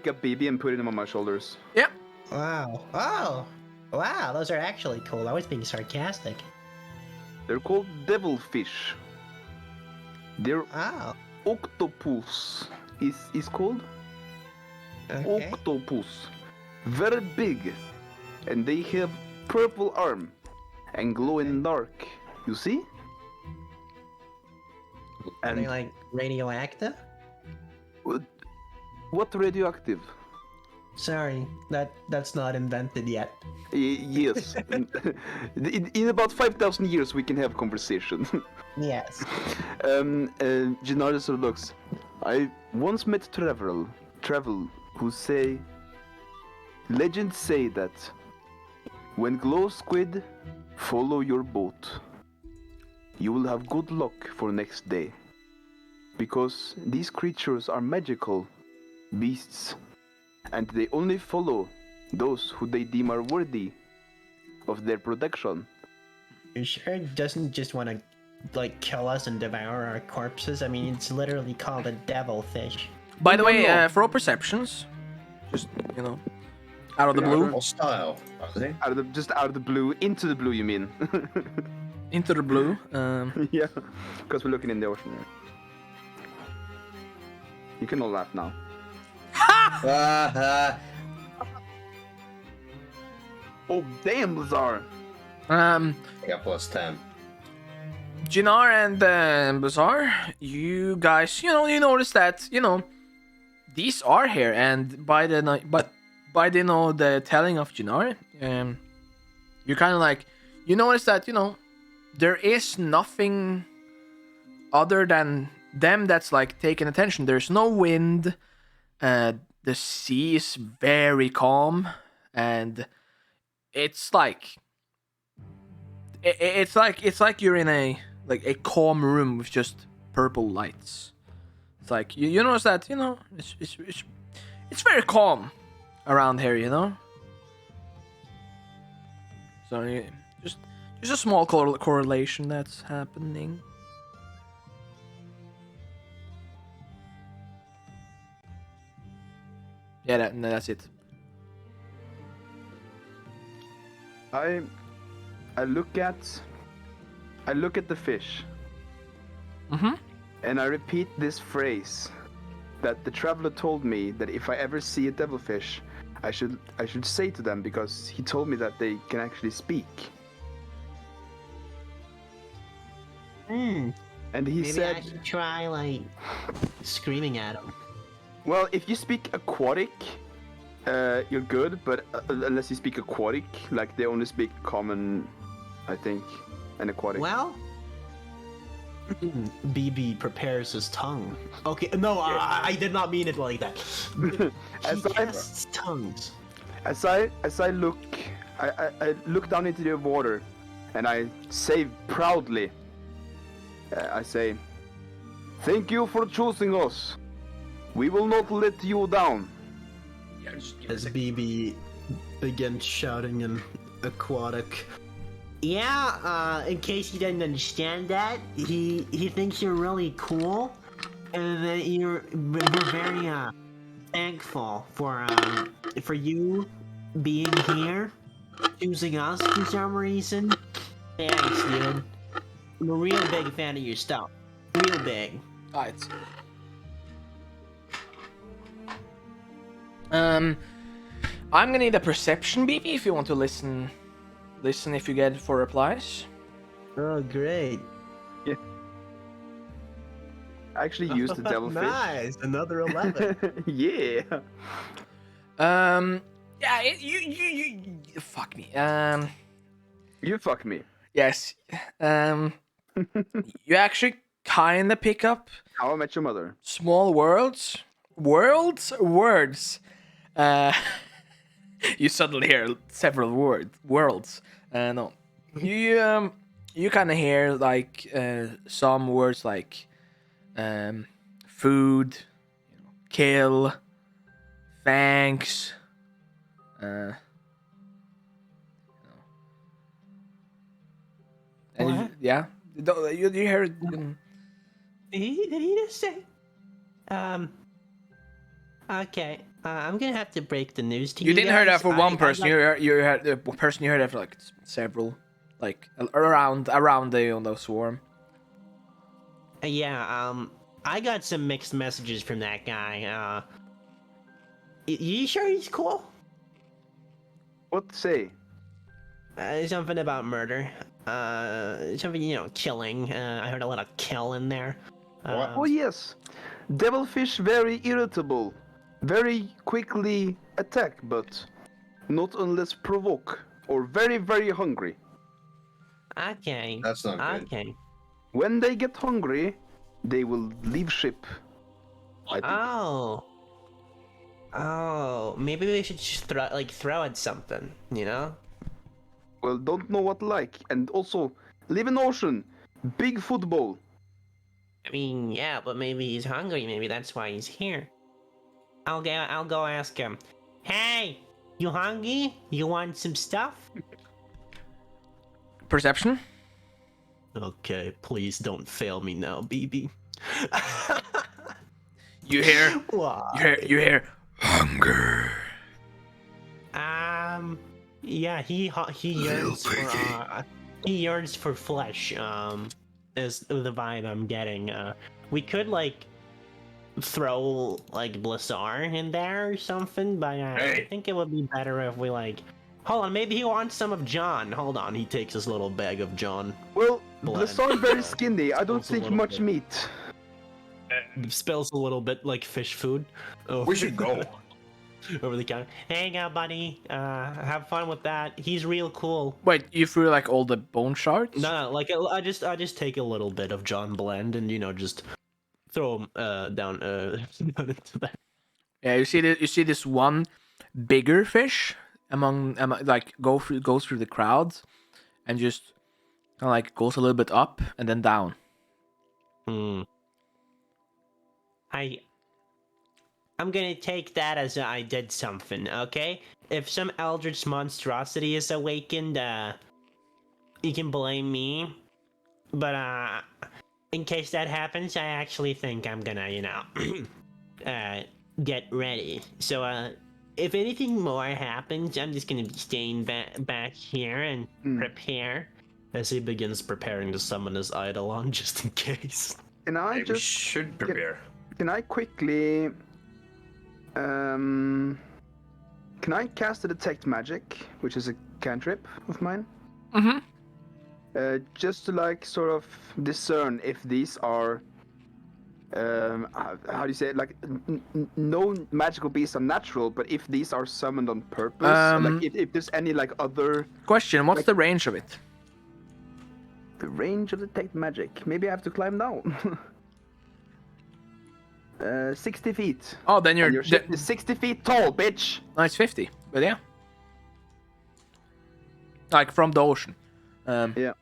up BB and put him on my shoulders. Yeah. Wow. Oh! Wow, those are actually cool. I was being sarcastic. They're called devilfish. They're Oh. octopus. Is called Okay. octopus. Very big, and they have purple arm and glow in dark. You see? Are they And like radioactive? what radioactive? Sorry, that's not invented yet. Yes. in about 5,000 years we can have conversation. Yes. Gennaro sort of looks. I once met travel who say legends say that when glow squid follow your boat, you will have good luck for next day. Because these creatures are magical beasts, and they only follow those who they deem are worthy of their protection. You sure it doesn't just want to like kill us and devour our corpses? I mean, it's literally called a devilfish. By the way, No. for all perceptions, just out of the blue, Hostile, are they? Just out of the blue, into the blue, you mean? into the blue. Yeah, because we're looking in the ocean. You can all laugh now. Oh damn, Lazar! I got plus 10. Jinar and Bazaar, you guys, you notice that, these are here, and by the the telling of Jinar, you kind of like, you notice that, there is nothing other than them that's like taking attention. There's no wind, the sea is very calm, and it's like you're in a calm room with just purple lights. It's like you notice that it's very calm around here, So just a small correlation that's happening. Yeah, that's it. I look at the fish. Mm-hmm. And I repeat this phrase that the traveler told me that if I ever see a devilfish, I should say to them, because he told me that they can actually speak. And he Maybe said, I should try like screaming at him. well, if you speak aquatic, you're good, but unless you speak aquatic, like they only speak common, I think, and aquatic. Well, BB prepares his tongue. Okay, no, I did not mean it like that. As He I- casts tongues. As I look, I look down into the water, and I say proudly, I say, thank you for choosing us. We will not let you down. Yeah, just give me a As sec. BB begins shouting in aquatic. Yeah, in case you didn't understand that, he thinks you're really cool, and that we're very thankful for you being here, choosing us for some reason. Thanks, dude. I'm a real big fan of your stuff. Real big. Alright. I'm gonna need a perception, BB, if you want to listen. Listen if you get 4 replies. Oh, great. I actually used the devilfish. Nice, another 11. Yeah. Yeah, you fuck me. You fuck me. Yes. You actually kinda pick up How I Met Your Mother. small words. Words. You suddenly hear several worlds. No. You kind of hear like some words like food, kill, thanks. And What? yeah, you hear it. Did he just say? Okay. I'm gonna have to break the news to you. You didn't hear that guys. for one I person. got- You heard the person you heard that for like several, like around the swarm. Yeah. I got some mixed messages from that guy. You sure he's cool? What to say? Something about murder. Something, killing. I heard a lot of kill in there. Oh yes. Devilfish very irritable. Very quickly attack, but not unless provoke. Or very, very hungry. Okay. That's not good. Okay. When they get hungry, they will leave ship. I think. Oh. Oh, maybe we should just throw at something, Well, don't know what like. And also, live in ocean. Big football. I mean, yeah, but maybe he's hungry. Maybe that's why he's here. I'll go ask him. Hey, you hungry? You want some stuff? Perception. Okay, please don't fail me now, BB. You hear. Why? You hear. Hunger. Yeah, he yearns for he yearns for flesh. Is the vibe I'm getting. We could throw Blissar in there or something, but I think it would be better if we hold on, maybe he wants some of John. Hold on, he takes his little bag of John. Well, Blend. the song very skinny. I don't Smells a think little much bit. meat. Smells a little bit like fish food. Oh. We should go. Over the counter. Hey, now, buddy. Have fun with that. He's real cool. Wait, you threw like all the bone shards? No, I just take a little bit of John Blend and just throw him down into that. Yeah, you see this one bigger fish among goes through the crowds and just kind of goes a little bit up and then down. I'm gonna take that as I did something, okay? If some eldritch monstrosity is awakened, you can blame me. But in case that happens, I actually think I'm gonna, get ready. So if anything more happens, I'm just gonna be staying back here and prepare. As he begins preparing to summon his Eidolon just in case. Can I Maybe we just should prepare. Can I quickly can I cast a detect magic, which is a cantrip of mine? Just to sort of discern if these are how do you say it? No magical beasts are natural, but if these are summoned on purpose, if there's any other Question: what's the range of it? the range of detect magic. Maybe I have to climb down. 60 feet. Oh, then And your ship is 60 feet tall, bitch! No, it's 50, but yeah. From the ocean. Yeah.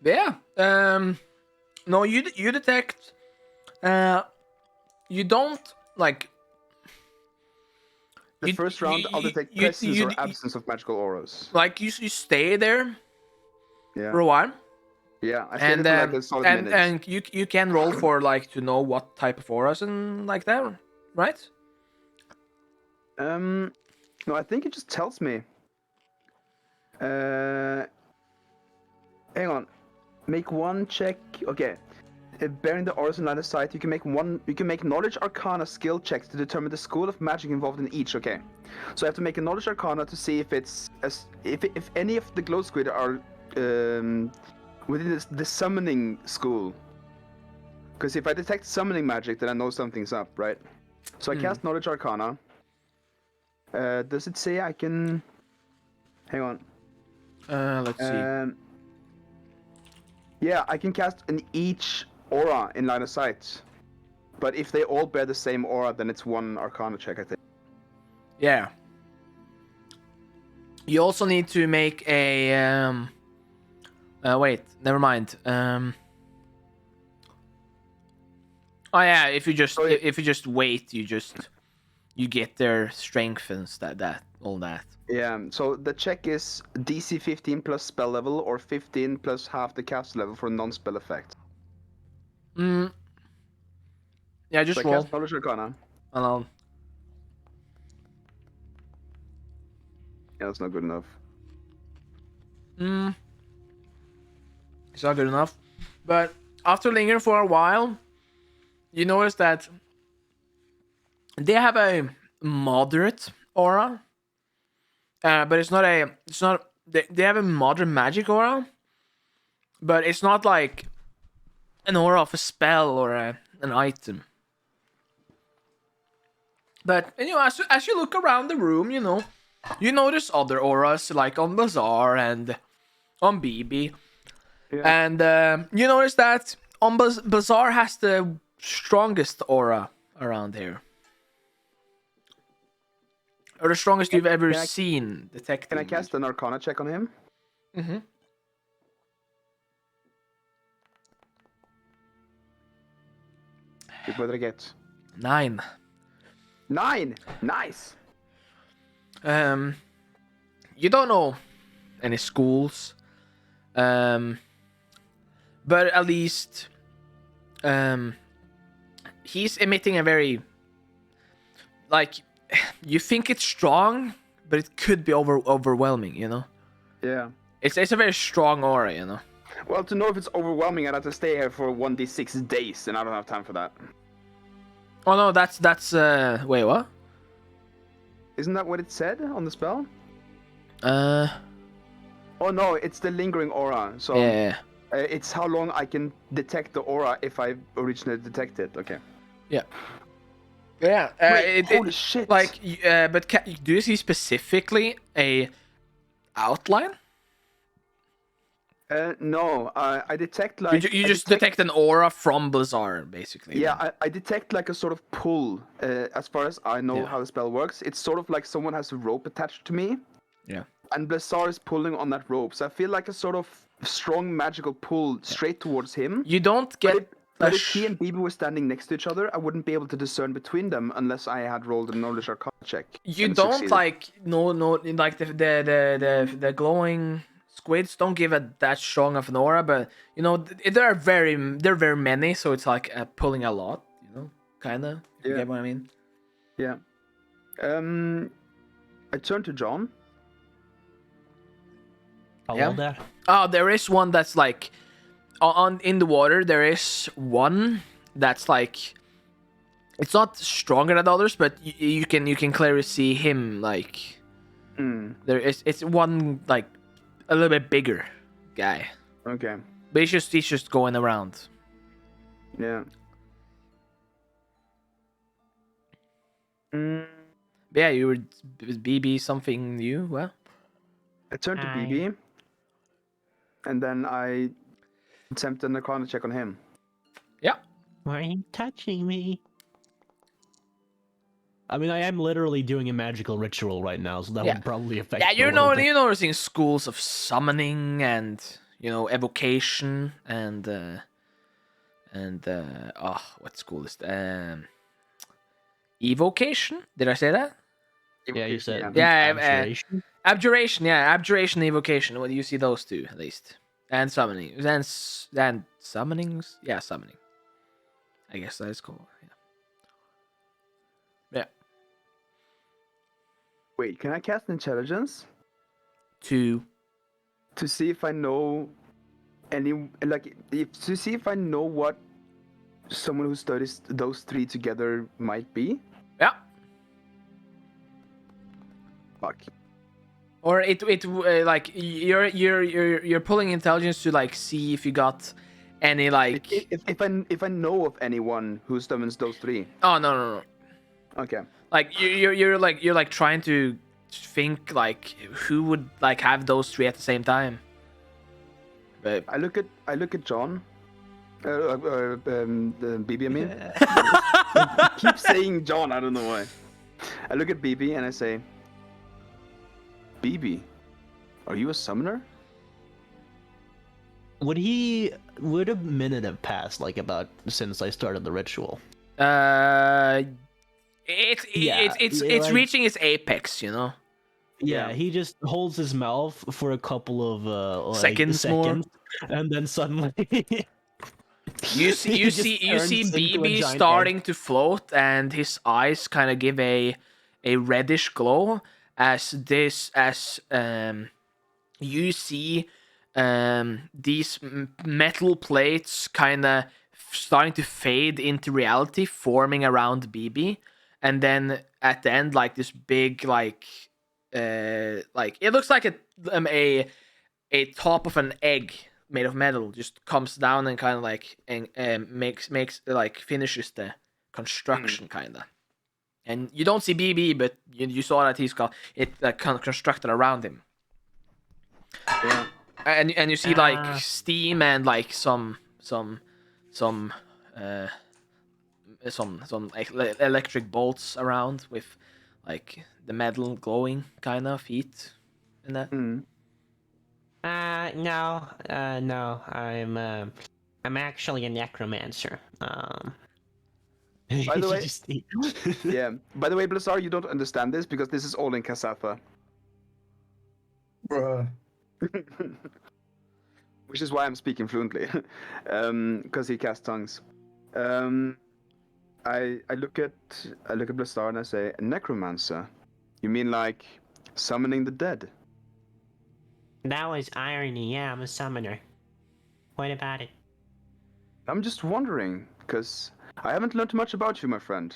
Yeah. No, you detect. You don't like. The first round, I'll detect presence or absence of magical auras. Like you stay there Yeah. for a while. Yeah, I stayed there for like a solid minute. And you can roll for like to know what type of auras and like that, right? No, I think it just tells me. Hang on. Make one check. Okay. Bearing the auras in line of sight, you can make knowledge arcana skill checks to determine the school of magic involved in each. Okay. So I have to make a knowledge arcana to see if it's if any of the glow squid are within the summoning school. Because if I detect summoning magic, then I know something's up, right? So I cast knowledge arcana. Does it say I can? Hang on. Let's see. Yeah, I can cast in each aura in line of sight. But if they all bear the same aura, then it's one arcana check, I think. Yeah. You also need to make a wait, never mind. Oh yeah, if you just wait, you get their strength and that all that. Yeah, so the check is DC 15 plus spell level or 15 plus half the cast level for non-spell effect. Yeah, just so roll. I cast knowledge arcana. Yeah, that's not good enough. It's not good enough. But after lingering for a while, you notice that they have a moderate aura. But it's not they have a moderate magic aura. But it's not like an aura of a spell or an item. But as you look around the room, you notice other auras like on Bazaar and on BB. Yeah. And you notice that on Bazaar has the strongest aura around here. Or the strongest you've ever seen detected. Can I cast an arcana check on him? Mm-hmm. What did I get? 9. 9! Nice! You don't know any schools. But at least he's emitting a very like you think it's strong, but it could be overwhelming, Yeah. It's a very strong aura, Well, to know if it's overwhelming, I'd have to stay here for 1d6 days, and I don't have time for that. Oh no, that's wait, what? Isn't that what it said on the spell? Oh no, it's the lingering aura. So yeah. It's how long I can detect the aura if I originally detect it. Okay. Yeah. Yeah. Holy shit! Like, but do you see specifically a outline? No, I detect like... You just detect an aura from Bazaar, basically. Yeah, I detect like a sort of pull, as far as I know how the spell works. It's sort of like someone has a rope attached to me. Yeah. And Bazaar is pulling on that rope, so I feel like a sort of strong magical pull straight towards him. You don't get... But if he and BB were standing next to each other, I wouldn't be able to discern between them unless I had rolled a knowledge arcana check. You don't succeeded. Like like the glowing squids don't give it that strong of an aura, but there are very many, so it's like pulling a lot, kinda. You get what I mean? Yeah. I turn to John. Hello there. Oh, there is one that's like in the water. There is one that's like it's not stronger than others, but you can clearly see him like. It's one like a little bit bigger guy. Okay. But he's just going around. Yeah. But yeah, you were BB something new. Well, I turned to BB, and then I attempted an arcana check on him. Yeah. Why are you touching me? I mean, I am literally doing a magical ritual right now, so that would probably affect. Yeah, you're noticing schools of summoning and evocation and what's coolest? Evocation? Did I say that? Yeah, you said Yeah, abjuration. Abjuration. Yeah, abjuration and evocation. Well, you see those two at least, and summoning, then summonings. Yeah, summoning. I guess that is cool. Yeah. Wait, can I cast intelligence Two. to see if I know to see if I know what someone who studies those three together might be? Yeah. Fuck. Or like you're pulling intelligence to like see if you got any like. If I know of anyone who summons those three. Oh no. Okay. Like you're like trying to think like who would like have those three at the same time. But I look at John. The BB, I mean. Keep saying John. I don't know why. I look at BB and I say, BB, are you a summoner? Would a minute have passed like about since I started the ritual? It's like- reaching its apex, Yeah, Yeah. he just holds his mouth for a couple of Seconds more. and then suddenly you see he just BB turns into a giant starting to float, and his eyes kind of give a reddish glow as you see these metal plates kind of starting to fade into reality, forming around BB, and then at the end, like this big like it looks like a top of an egg made of metal just comes down and kind of like makes like finishes the construction kind of. And you don't see BB, but you saw that he's got it kind of constructed around him. Yeah. And you see like steam and like some like electric bolts around with like the metal glowing kind of feet and that. Mm. No. I'm actually a necromancer. By the way, Just- yeah. By the way, Blizzard, you don't understand this because this is all in Kasatha. Bruh. Which is why I'm speaking fluently, because he casts tongues. I look at Blizzard and I say, necromancer. You mean like summoning the dead? That was irony. Yeah, I'm a summoner. What about it? I'm just wondering, because I haven't learned much about you, my friend.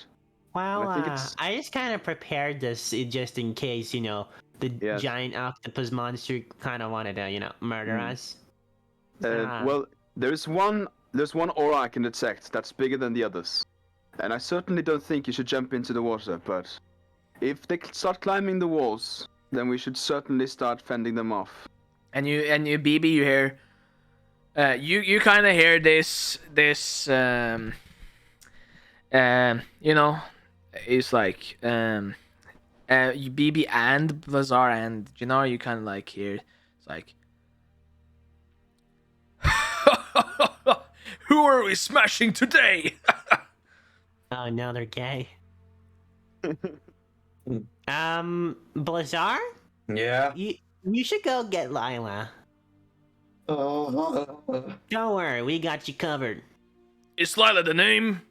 Well, I think it's- I just kind of prepared this just in case, the Yes. giant octopus monster kind of wanted to, murder us. Well, there's one aura I can detect that's bigger than the others, and I certainly don't think you should jump into the water. But if they start climbing the walls, then we should certainly start fending them off. And you BB, you hear you kind of hear this it's like you BB and Blazar and Jannar, you kind of like hear it's like who are we smashing today? Oh no, they're gay. Blazar? Yeah. You should go get Lila. Don't worry, we got you covered. Is Lila the name?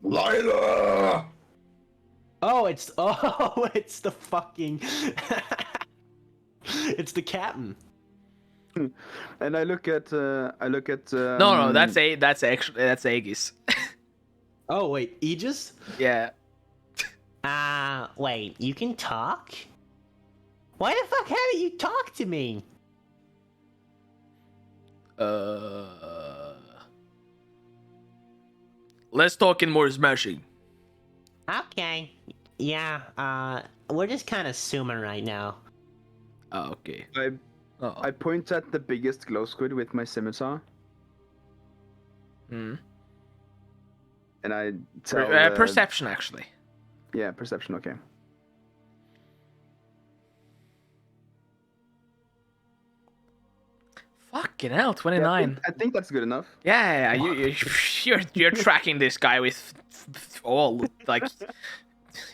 Lila! Oh, it's the fucking it's the captain. And I look at No, that's Aegis. Oh wait, Aegis? Yeah. Wait, you can talk? Why the fuck haven't you talked to me? Let's talk in more smashing. Okay. Yeah, we're just kind of assuming right now. Oh, okay. I point at the biggest glow squid with my scimitar, Hmm. and I tell Perception, actually. Yeah, perception. Okay. Fuck Fucking hell, Yeah, 29. I think that's good enough. Yeah, you're tracking this guy with all like,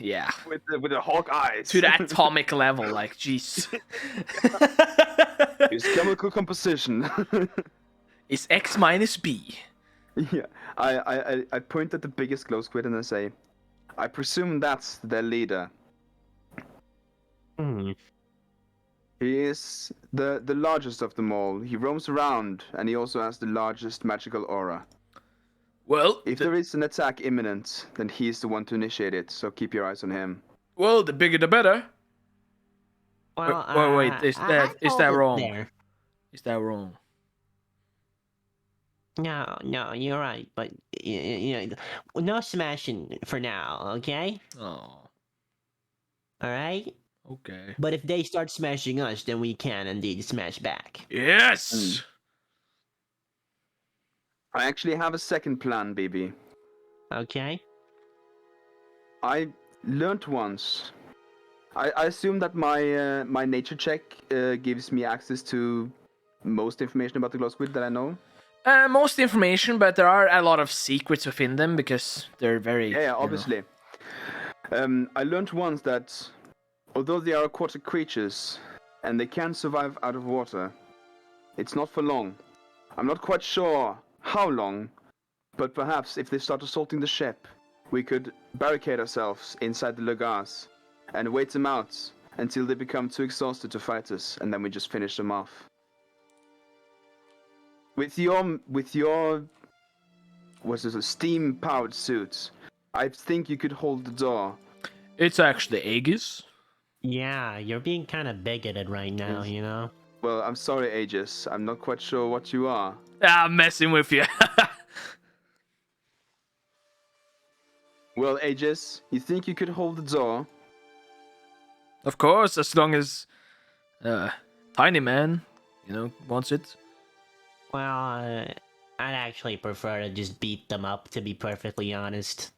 yeah, With the hawk eyes. to the atomic level. Like, jeez. His chemical composition. It's X minus B. Yeah, I point at the biggest glow squid and I say, I presume that's their leader. Hmm. He is the largest of them all. He roams around, and he also has the largest magical aura. Well, If there is an attack imminent, then he's the one to initiate it, so keep your eyes on him. well, the bigger the better. Well, Wait, is that wrong? There. Is that wrong? No, you're right. But you know, no smashing for now, okay? Oh, All right. okay. But if they start smashing us, then we can indeed smash back. Yes. I actually have a second plan, BB. Okay. I learned once. I assume that my nature check gives me access to most information about the glow squid that I know. Most information, but there are a lot of secrets within them because they're very. Yeah, obviously. I learned once that although they are aquatic creatures and they can survive out of water, it's not for long. I'm not quite sure how long, but perhaps if they start assaulting the ship, we could barricade ourselves inside the lugars and wait them out until they become too exhausted to fight us, and then we just finish them off. With your what's this, steam-powered suit, I think you could hold the door. It's actually Aegis. Yeah, you're being kind of bigoted right now, Yes. you know? Well, I'm sorry, Aegis. I'm not quite sure what you are. I'm messing with you. Well, Aegis, you think you could hold the door? Of course, as long as Tiny Man, wants it. Well, I'd actually prefer to just beat them up, to be perfectly honest.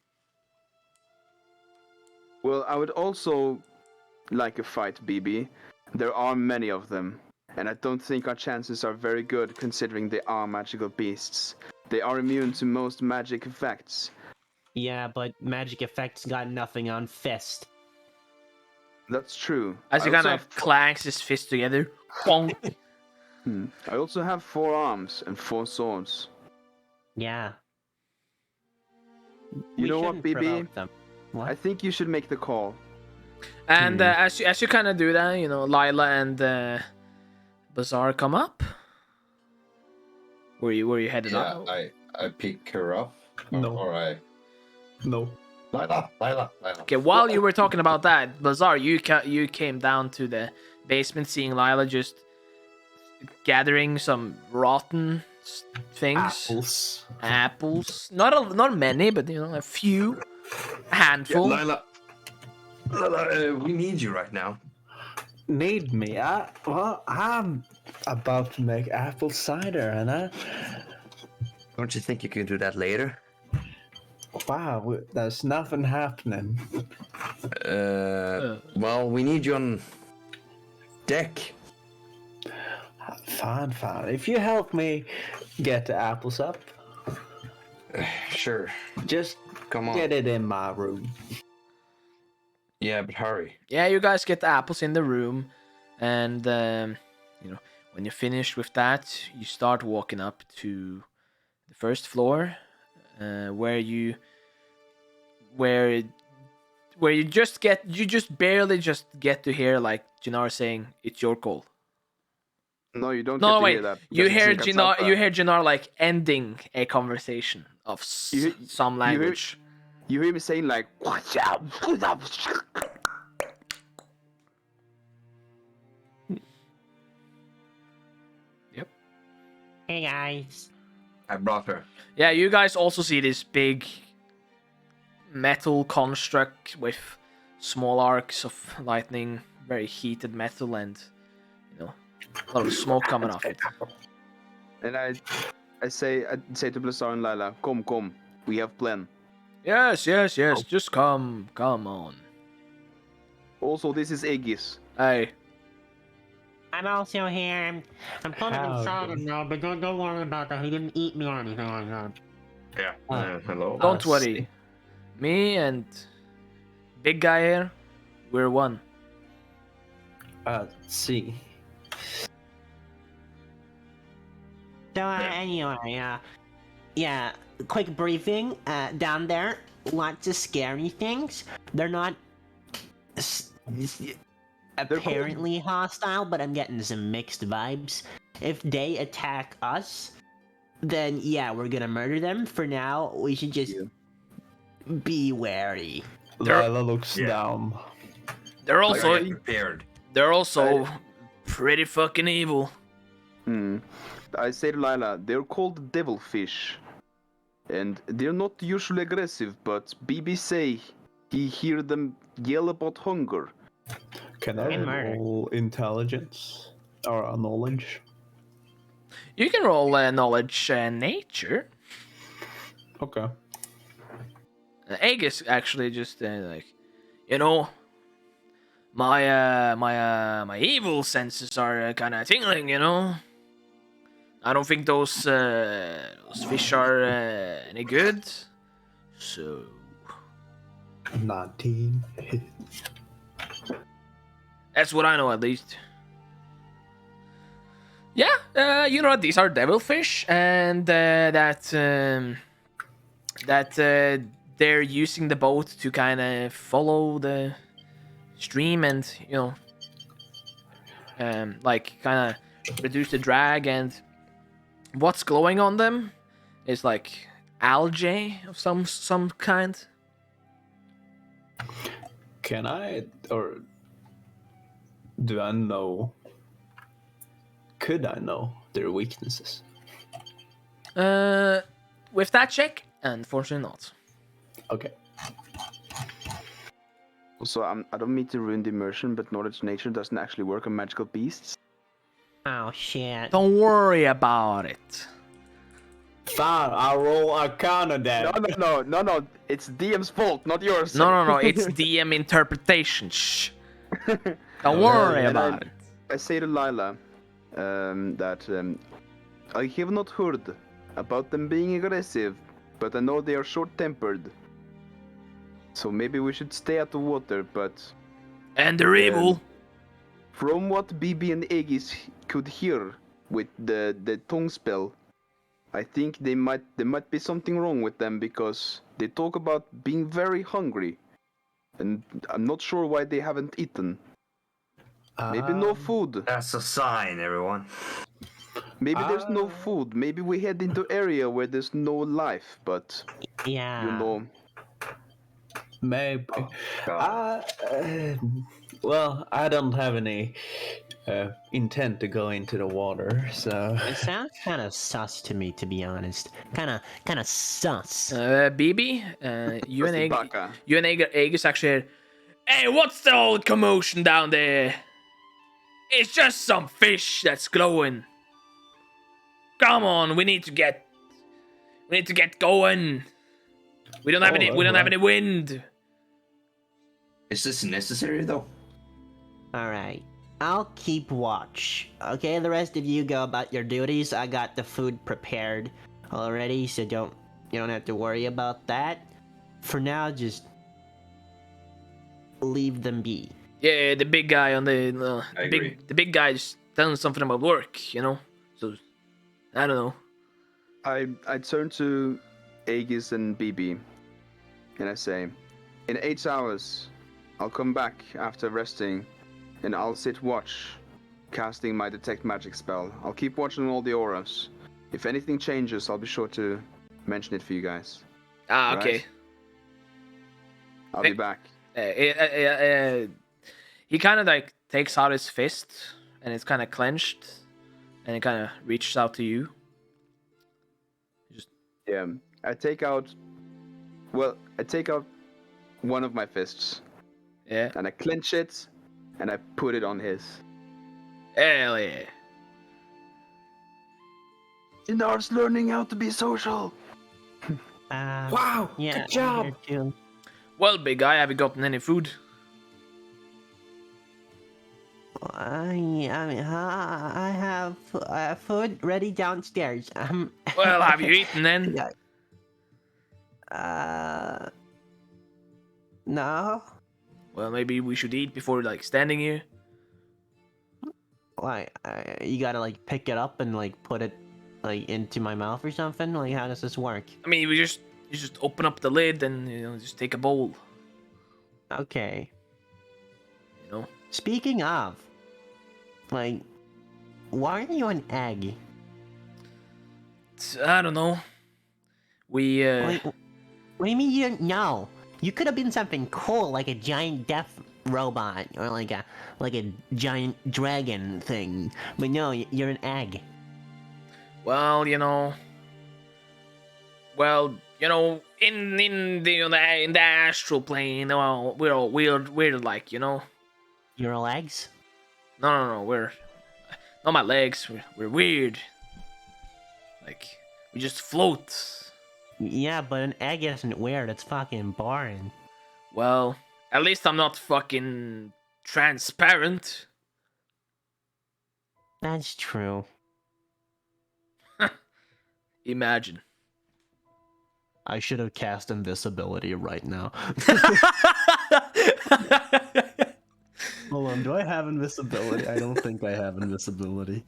Well, I would also like a fight, BB. There are many of them, and I don't think our chances are very good considering they are magical beasts. They are immune to most magic effects. Yeah, but magic effects got nothing on Fist. That's true. As he I also kind of have clanks his fist together. Bonk. I also have 4 arms and 4 swords. Yeah. You We know what, shouldn't BB? provoke them. I What? think you should make the call. And as you kind of do that, Lila and Bazaar come up. Where you headed Yeah, up? I pick her up. No. Or I. No. Lila. Okay, while you were talking about that, Bazaar, you came down to the basement, seeing Lila just gathering some rotten things. Apples. Not many, but a few, a handful. Lila, we need you right now. Need me? I'm about to make apple cider, and Don't you think you can do that later? wow, there's nothing happening. Well, we need you on deck. Fine. If you help me get the apples up, Sure. just Come on. get it in my room. Yeah, but hurry. Yeah, you guys get the apples in the room, and when you're finished with that, you start walking up to the first floor, where you just barely get to hear like Jannar saying, "It's your call." No, you don't No, get to wait. hear that. You because hear it's in Jannar. Katsapa. You hear Jannar like ending a conversation of some language. You hear me saying like, "Watch out!" Hey guys. I brought her. Yeah, you guys also see this big metal construct with small arcs of lightning, very heated metal, and a lot of smoke coming off it. And I say to Blizzard and Lila, come, we have plan. Yes, just come on. Also, this is Aegis. Hey, I'm also here. I'm kind of How excited do- now, but don't worry about that. He didn't eat me or anything like that. Yeah. Hello. Don't see. worry. Me and big guy here, we're one. See. So anyway, yeah, quick briefing. Down there, lots of scary things. They're not apparently hostile, but I'm getting some mixed vibes. If they attack us, then yeah, we're gonna murder them. For now, we should just be wary. Lila looks Yeah. down. They're Like, also get prepared. they're also pretty fucking evil. I say to Lila, they're called devilfish. And they're not usually aggressive, but BB say he hear them yell about hunger. Can I And murder. roll intelligence or knowledge? You can roll knowledge nature. Okay. Aegis actually just like, you know, my evil senses are kind of tingling. You know, I don't think those fish are any good. So 19. that's what I know at least. Yeah, you know what? These are devilfish, and that they're using the boat to kind of follow the stream and like kind of reduce the drag. And what's glowing on them is like algae of some kind. Can I, or do I know? Could I know their weaknesses? With that check, unfortunately not. Okay. Also, I don't mean to ruin the immersion, but knowledge nature doesn't actually work on magical beasts. Oh shit. Don't worry about it. Fine, I'll roll Arcana then. No. It's DM's fault, not yours. No. It's DM interpretation. Shh. Don't worry And about it. I say to Lila that I have not heard about them being aggressive, but I know they are short-tempered. So maybe we should stay out of water, but And they're evil. from what BB and Aegis could hear with the tongue spell, I think there might be something wrong with them because they talk about being very hungry. And I'm not sure why they haven't eaten. Maybe no food. That's a sign, everyone. Maybe there's no food. Maybe we head into area where there's no life, but Yeah. you know. Maybe. God. Well, I don't have any intent to go into the water, so. It sounds kind of sus to me, to be honest. Kind of sus. BB, you and Baka. Aegis actually. Hey, what's the old commotion down there? It's just some fish that's glowing. Come on, we need to get going. We don't have any wind. Is this necessary though? All right. I'll keep watch. Okay, the rest of you go about your duties. I got the food prepared already, so you don't have to worry about that. For now, just leave them be. Yeah, the big guy on the I agree. the big guy's telling something about work, you know. So I don't know. I turn to Aegis and BB, and I say, in 8 hours, I'll come back after resting, and I'll sit watch, casting my detect magic spell. I'll keep watching all the auras. If anything changes, I'll be sure to mention it for you guys. Ah, Right. okay. I'll be back. He kind of like takes out his fist, and it's kind of clenched, and it kind of reaches out to you. Yeah, I take out one of my fists, Yeah. and I clench it, and I put it on his. Hell yeah. Inar's learning how to be social. Wow, Yeah. good job. I'm here too. Well, big guy, have you gotten any food? I have food ready downstairs. Well, have you eaten then? Yeah. No. Well, maybe we should eat before like standing here. Like, you gotta like pick it up and like put it like into my mouth or something. Like, how does this work? I mean, you just open up the lid and just take a bowl. Okay. You know. Speaking of, like, why are you an egg? I don't know. We Like, what do you mean you didn't know? You could have been something cool, like a giant death robot or like a giant dragon thing. But no, you're an egg. well, in the astral plane, well, we're all we're like, You're all eggs. no, we're not my legs. We're weird. Like we just float. Yeah, but an egg isn't weird. It's fucking boring. Well, at least I'm not fucking transparent. That's true. Imagine. I should have cast invisibility right now. Hold on, do I have invisibility? I don't think I have invisibility.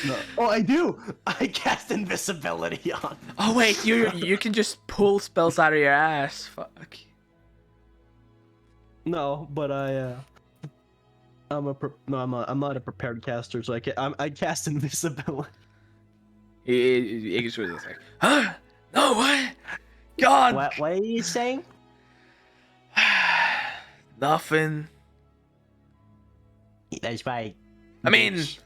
No. Oh, I do! I cast invisibility on. Oh wait, you can just pull spells out of your ass. Fuck. No, but I'm not a prepared caster, so I cast invisibility. He was like, huh? No, what? God. What are you saying? Nothing. That's right. I mean, bitch.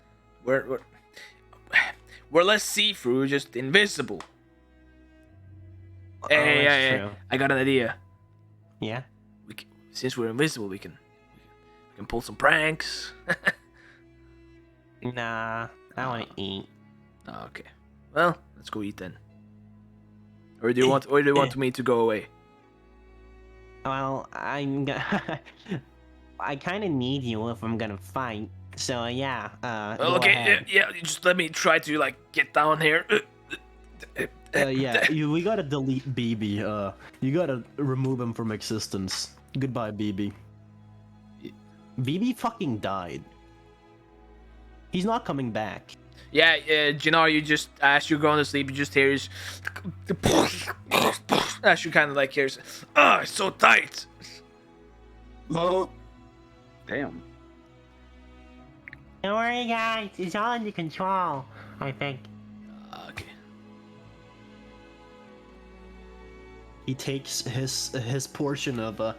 we're less see-through, just invisible. Oh, Hey, that's true. I got an idea. Yeah. Since we're invisible, we can pull some pranks. Nah, I want to eat. Okay. Well, let's go eat then. Or do you want me to go away? Well, I kind of need you if I'm gonna fight. So yeah. Well, go okay. ahead. Yeah. Just let me try to like get down here. We gotta delete BB. You gotta remove him from existence. Goodbye, BB. BB fucking died. He's not coming back. Yeah, Jannar, you just as you're going to sleep, you just hear his as you kind of like hears, it's so tight. Oh. Damn. Don't worry, guys. It's all under control. I think. Okay. He takes his portion of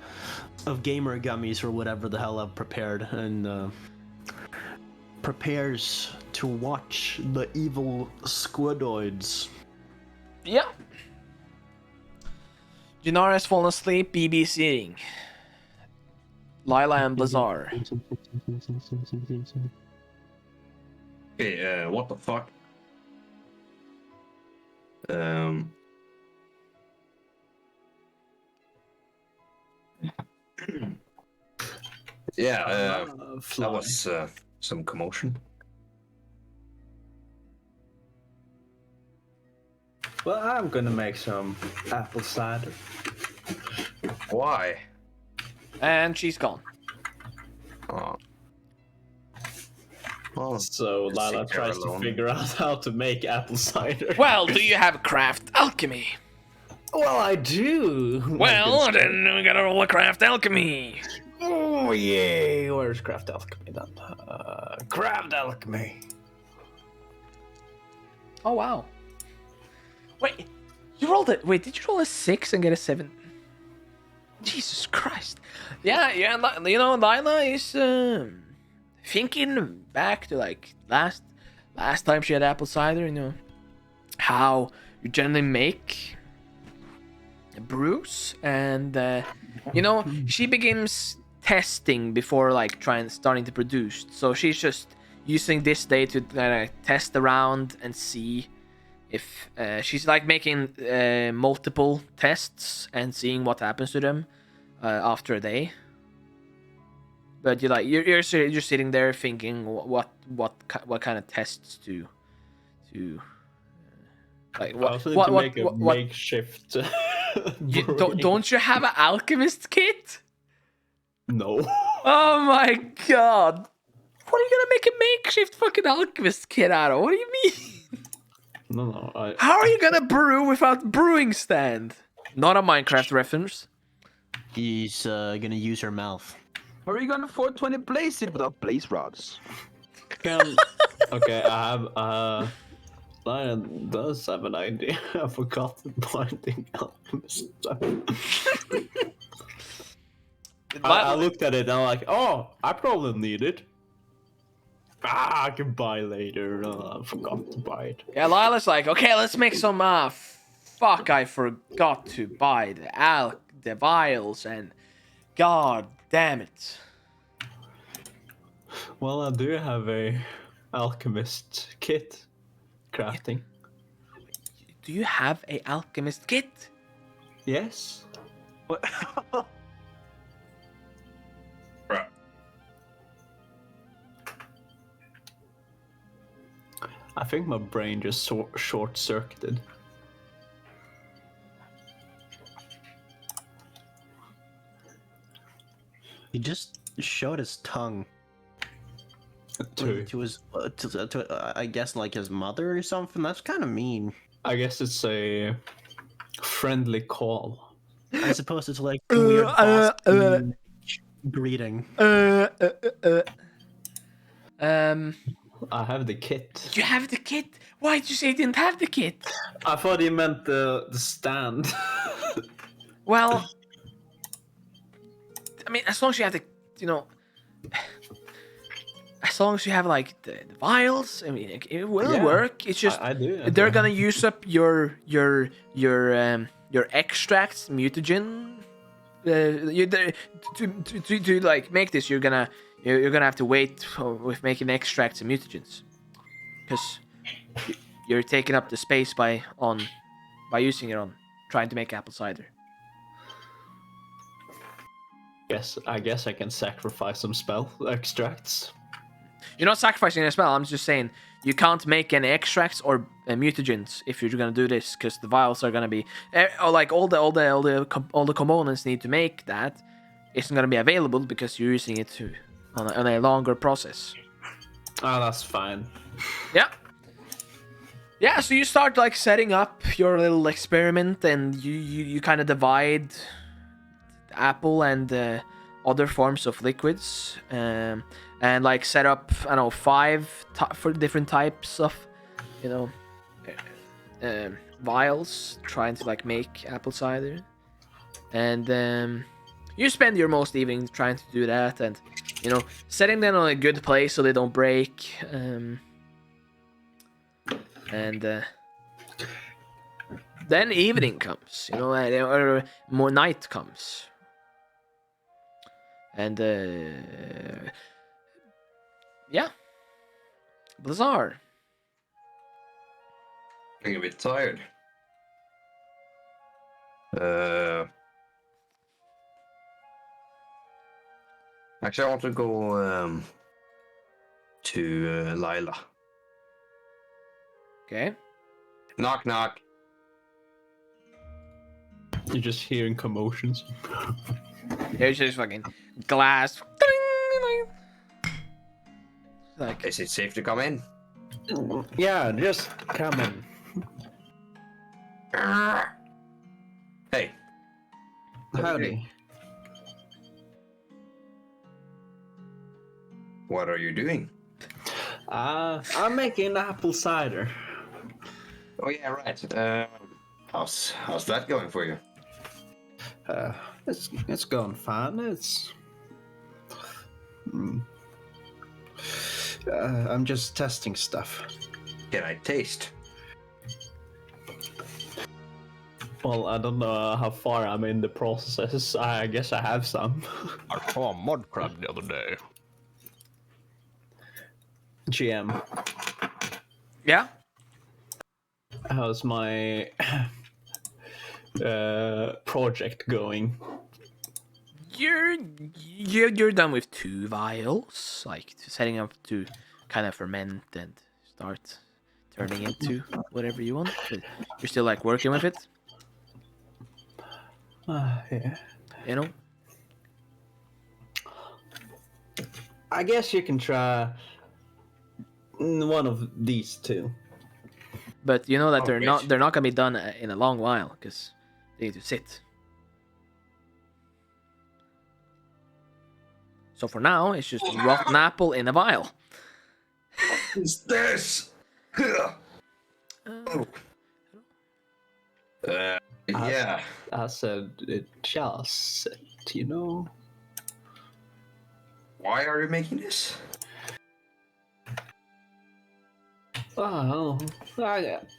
gamer gummies or whatever the hell I've prepared and prepares to watch the evil squidoids. Yeah. Jannar has fallen asleep. BB's eating. Lila and Blazar. Okay, what the fuck? Yeah, that was some commotion. Well, I'm gonna make some apple cider. Why? And she's gone. Oh. Well, So Lila sit there tries alone. to figure out how to make apple cider. Well, do you have craft alchemy? Well, I do. Well, then we gotta roll a craft alchemy. Oh yay! Where's craft alchemy then? Craft alchemy. Oh wow. Wait, you rolled it. Wait, did you roll a 6 and get a 7? Jesus Christ. Yeah. Lila is thinking back to like last time she had apple cider. How you generally make brews, and she begins testing before like starting to produce. So she's just using this day to test around and see if she's like making multiple tests and seeing what happens to them after a day. But you're sitting there thinking what kind of tests to like I also need to make a makeshift. don't you have an alchemist kit? No. Oh my god! What are you gonna make a makeshift fucking alchemist kit out of? What do you mean? No. How are you gonna brew without brewing stand? Not a Minecraft reference. He's gonna use her mouth. How are you gonna 420 blaze it without blaze rods? Okay, I have. Lion does have an idea. I forgot the binding alchemist stuff. I looked at it and I'm like, oh, I probably need it. I can buy later. I forgot to buy it. Yeah, Lila's like, okay, let's make some. Fuck, I forgot to buy the vials, and god damn it. Well, I do have a alchemist kit crafting. Do you have a alchemist kit? Yes. What? I think my brain just short-circuited. He just showed his tongue To his, I guess, like his mother or something. That's kind of mean. I guess it's a friendly call. I suppose it's like a weird Boston greeting. I have the kit. You have the kit? Why did you say you didn't have the kit? I thought he meant the stand. Well, I mean, as long as you have the, as long as you have like the vials, I mean, it will work. It's just I do. they're gonna use up your extracts, mutagen. To like make this, you're gonna have to wait with making extracts and mutagens, because you're taking up the space by using it on trying to make apple cider. I guess I can sacrifice some spell extracts. You're not sacrificing a spell. I'm just saying you can't make any extracts or mutagens if you're gonna do this, because the vials are gonna be like all the components need to make that isn't gonna be available because you're using it on a longer process. Oh, that's fine. Yeah. So you start like setting up your little experiment, and you kind of divide apple and other forms of liquids. And like set up, I don't know, 5 for different types of, vials, trying to like make apple cider. And you spend your most evenings trying to do that, and setting them on a good place so they don't break. And then evening comes, or more night comes, and yeah, Blizzard. I'm a bit tired. Actually, I want to go to Lila. Okay. Knock, knock. You're just hearing commotions. There's just fucking glass. Like, Is it safe to come in? Yeah, just come in. Hey. Howdy. What are you doing? I'm making apple cider. Oh yeah, right. How's that going for you? It's going fine. I'm just testing stuff. Can I taste? Well, I don't know how far I'm in the process. I guess I have some. I saw a mud crab the other day. GM. yeah. How's my project going? you're done with 2 vials, like setting up to kind of ferment and start turning into whatever you want. But you're still like working with it, Yeah. you know. I guess you can try one of these 2. But you know that Oh, they're bitch. not gonna be done in a long while because they need to sit. So for now, it's just rotten apple in a vial. What's this? Yeah. I said it just, you know. Why are you making this? Oh,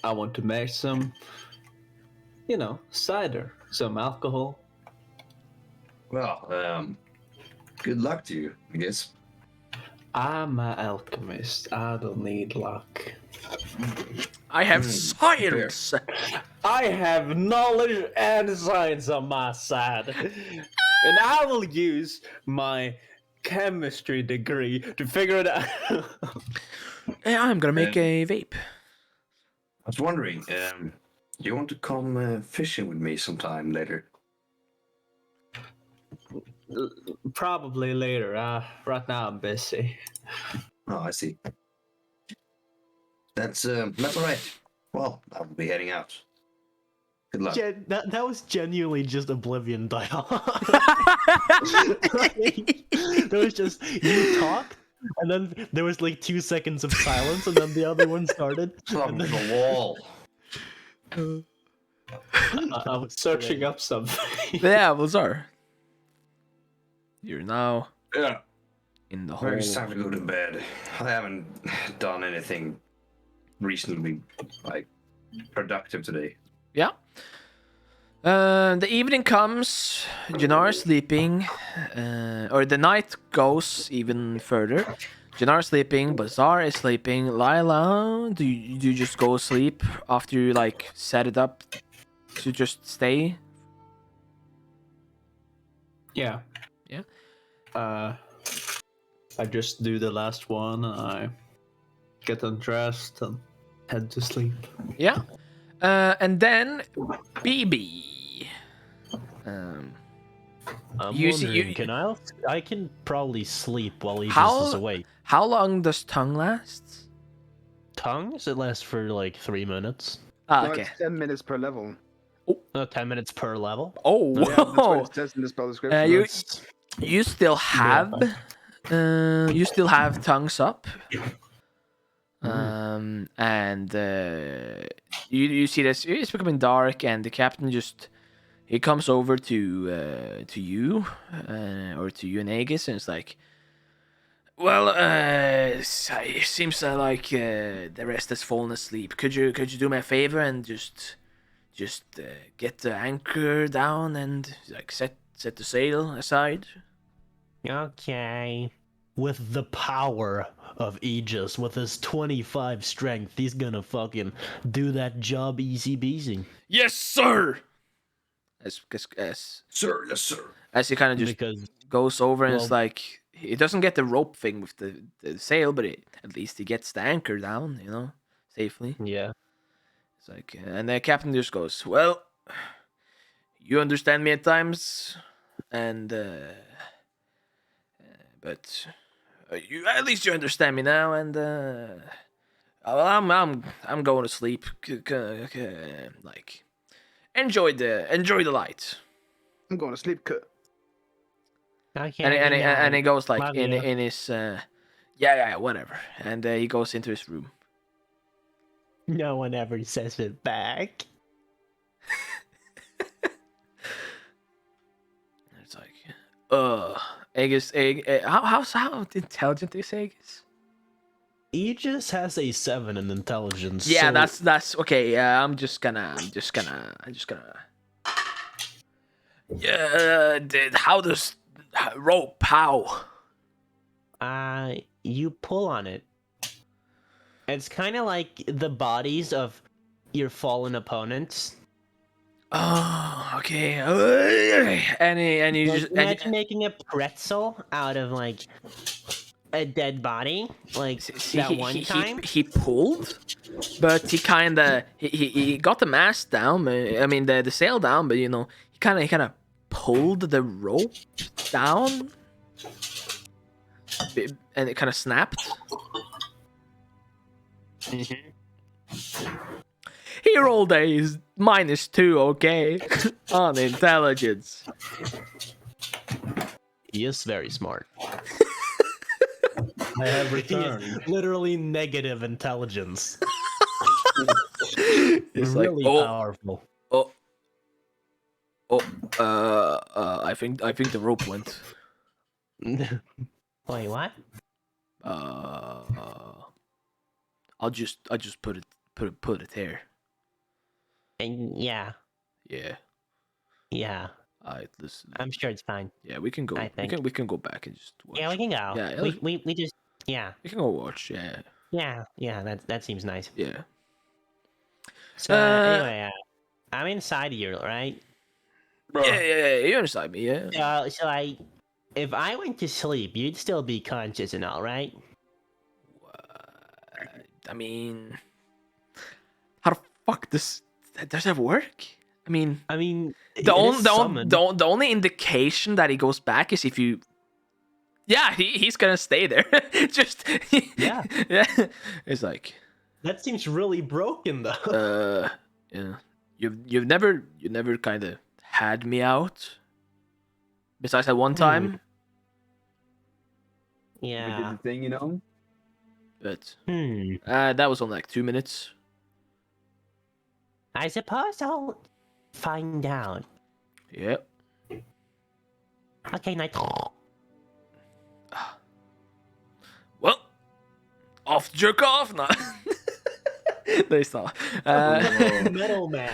I want to make some, you know, cider, some alcohol. Well, good luck to you, I guess. I'm an alchemist. I don't need luck. I have science. I have knowledge and science on my side. And I will use my chemistry degree to figure it out. I'm gonna make a vape. I was wondering, do you want to come fishing with me sometime later? Probably later. Right now I'm busy. Oh, I see. That's all right. Well, I'll be heading out. Good luck. That was genuinely just Oblivion dialogue. There was just you talked, and then there was like 2 seconds of silence, and then the other one started. From And then, the wall. I was searching up something. Yeah, Lazar. You're now Yeah. in the Maybe hole. it's time to go to bed. I haven't done anything reasonably, like, productive today. Yeah. The evening comes. Jannar is sleeping, or the night goes even further. Jannar is sleeping. Bazaar is sleeping. Lila, do you just go sleep after you like set it up to just stay? Yeah. Yeah. I just do the last one and I get undressed and head to sleep. Yeah. And then BB. I'm You see- wondering, you- can I can probably sleep while Aegis How- is awake. How long does tongue last? Tongues? It lasts for like 3 minutes. Ah, No, okay. it's 10 minutes per level. 10 minutes per level. Oh, Yeah, that's what it says in the spell description. you That's- you still have tongues up. And you see this, it's becoming dark, and the captain he comes over to you or to you and Aegis, and it's like, well, it seems like the rest has fallen asleep. Could you do me a favor and just get the anchor down and like set the sail aside? Okay. With the power of Aegis, with his 25 strength, he's gonna fucking do that job easy peasy. Yes, sir. As Sir, yes, sir. as he kind of just Because goes over, and it's well- like he doesn't get the rope thing with the sail, but at least he gets the anchor down, safely. yeah. It's like, and the captain just goes, "Well, you understand me at times, and but you at least you understand me now, and well, I'm going to sleep. Like, enjoy the light." I'm going to sleep. Okay. And he goes like Love in you. his yeah, whatever, and he goes into his room. No one ever says it back. It's like, Aegis, how intelligent is Aegis? Aegis has a 7 in intelligence. Yeah, so that's okay. Yeah, I'm just gonna. Yeah, how does rope? How? you pull on it. It's kind of like the bodies of your fallen opponents. Oh, Okay. And you Like, just imagine making a pretzel out of like a dead body, like see, that one time. he pulled, but he got the mast down. I mean the sail down, but you know he kind of pulled the rope down, and it kind of snapped. He rolled a -2, okay, on intelligence. He is very smart. I have He returned. is literally negative intelligence. It's like, really oh, powerful. oh, I think the rope went. Wait, what? I'll just put it here. And yeah, Yeah. yeah. Alright, listen. I'm sure it's fine. Yeah, we can go. I think. We can go back and just watch. Yeah, we can go. Yeah, we just yeah. we can go watch. Yeah. Yeah. That seems nice. Yeah. So anyway, I'm inside you, right? Yeah. You're inside me. Yeah. So if I went to sleep, you'd still be conscious and all, right? I mean, how the fuck does that work? I mean, the only indication that he goes back is if you. Yeah, he's gonna stay there. Just Yeah. yeah. It's like That seems really broken, though. yeah. You've never kind of had me out. Besides that one time. We did Yeah. the thing, you know. But Hmm. that was only like 2 minutes. I suppose I'll find out. Yep. Okay, night. Well, off jerk off now. No, it's not. Metal Man.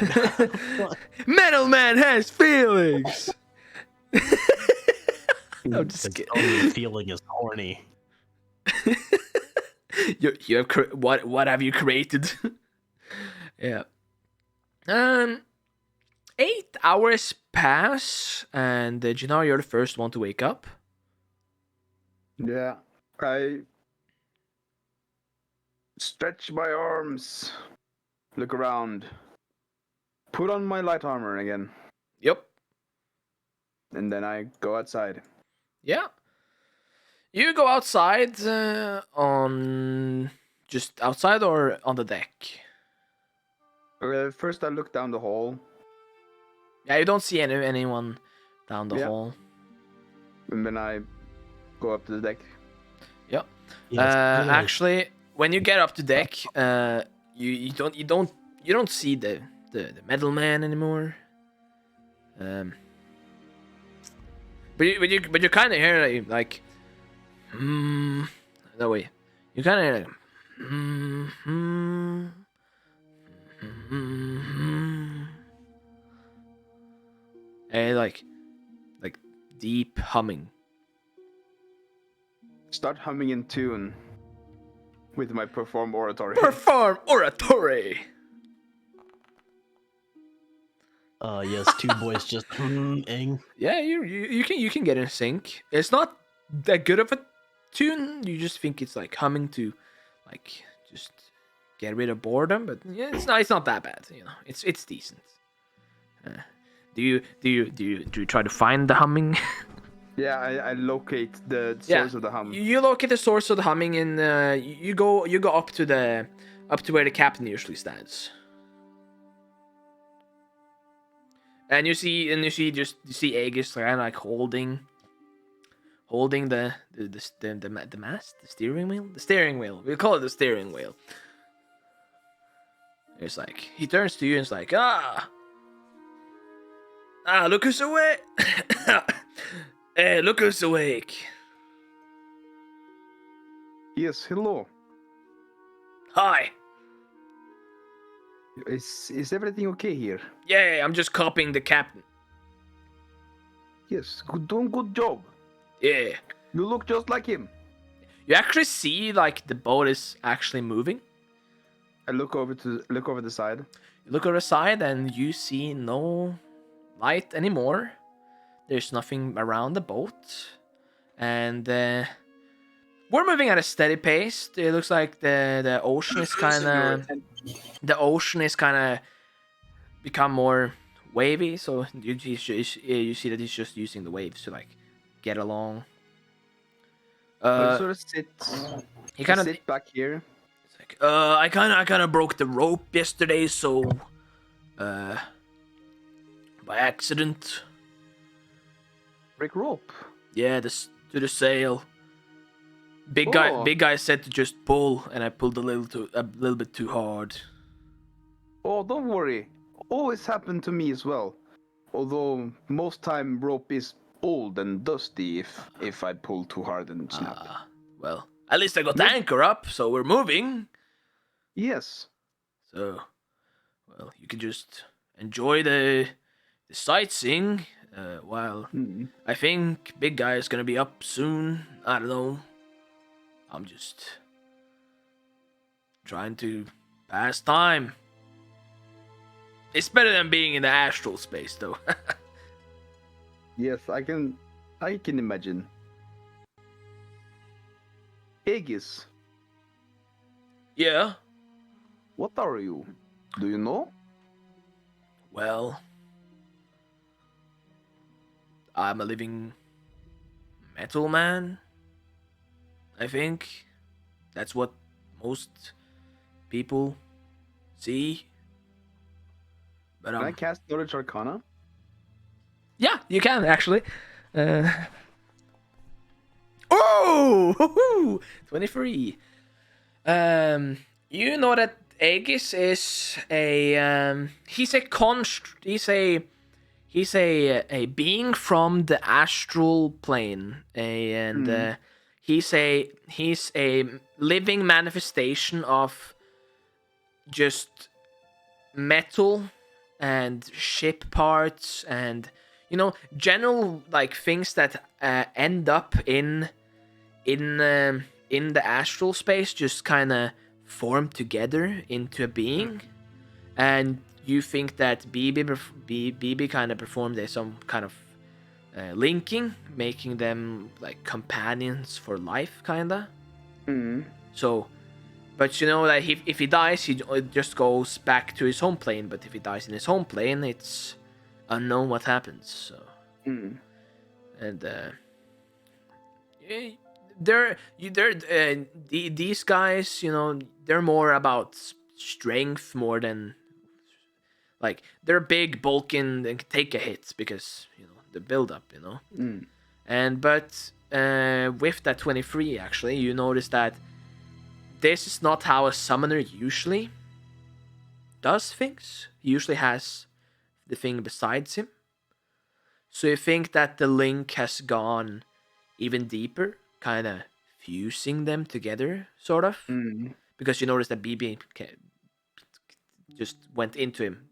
Metal Man has feelings. I'm just His kidding. only feeling is horny. You have what have you created? Yeah. 8 hours pass, and Jannar, you're the first one to wake up. Yeah. I stretch my arms, look around, put on my light armor again, Yep. and then I go outside. Yeah. You go outside on just outside or on the deck. First, I look down the hall, Yeah, you don't see anyone down the Yeah. hall. and then I go up to the deck. Yep. Yes, really. Actually, when you get up to deck, you don't see the metal man anymore. But you kind of hear like no way. You kind of hear like and like deep humming. Start humming in tune with my perform oratory. Perform oratory. Yes, two boys just Yeah, you can get in sync. It's not that good of a tune. You just think it's like humming to, like, just get rid of boredom. But yeah, it's not that bad. You know, it's decent. Do you try to find the humming? Yeah, I locate the source of the hum. You locate the source of the humming, and you go up to where the captain usually stands. And you see Aegis kind of like holding the mast, the steering wheel. We call it the steering wheel. It's like he turns to you and it's like, look who's awake. Hey, look who's awake. Yes, hello. Hi. Is everything okay here? Yeah, I'm just copying the captain. Yes, doing good job. Yeah. You look just like him. You actually see like the boat is actually moving. I look over the side. You look over the side and you see no light anymore. There's nothing around the boat. And we're moving at a steady pace. It looks like the ocean is kind of become more wavy. So you see that he's just using the waves to like get along. I sort of He kind of sit back here. It's like, I kind of broke the rope yesterday, so by accident. Break rope. Yeah, to the sail. Big guy said to just pull, and I pulled a little bit too hard. Oh, don't worry. Always happened to me as well. Although most time rope is old and dusty if I pull too hard and snap. Well, at least I got the anchor up, so we're moving. Yes. So, well, you can just enjoy the sightseeing. While I think big guy is gonna be up soon. I don't know. I'm just trying to pass time. It's better than being in the astral space, though. Yes, I can imagine. Aegis, Yeah. what are you? Do you know? Well, I'm a living metal man. I think that's what most people see. But Can I cast Knowledge Arcana? yeah, you can actually. Oh, 23. You know that Aegis is a he's a being from the astral plane, and he's a living manifestation of just metal and ship parts and general like things that end up in the astral space just kind of form together into a being. And you think that BB kind of performed some kind of linking, making them like companions for life, kinda. So, but you know that if he dies, he just goes back to his home plane. But if he dies in his home plane, it's unknown what happens. So, and these guys, they're more about strength more than like they're big, bulking, and can take a hit because the build up, And but with that 23, actually, you notice that this is not how a summoner usually does things. He usually has the thing besides him. So you think that the link has gone even deeper, kind of fusing them together, sort of. Because you notice that BB just went into him,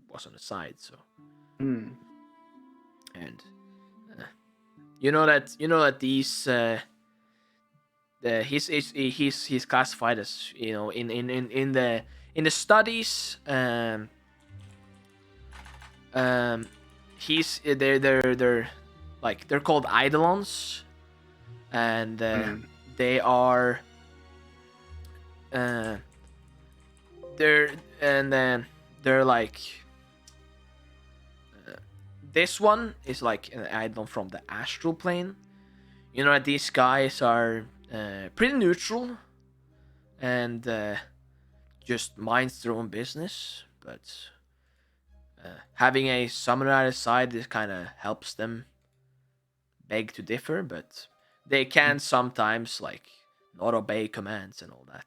was on the side. So, and you know that these he's classified as in the studies he's they're like they're called eidolons, and they are they're like this one is like an eidolon from the astral plane. You know that these guys are pretty neutral and just minds their own business, but having a summoner at his side, this kind of helps them beg to differ, but they can sometimes like not obey commands and all that,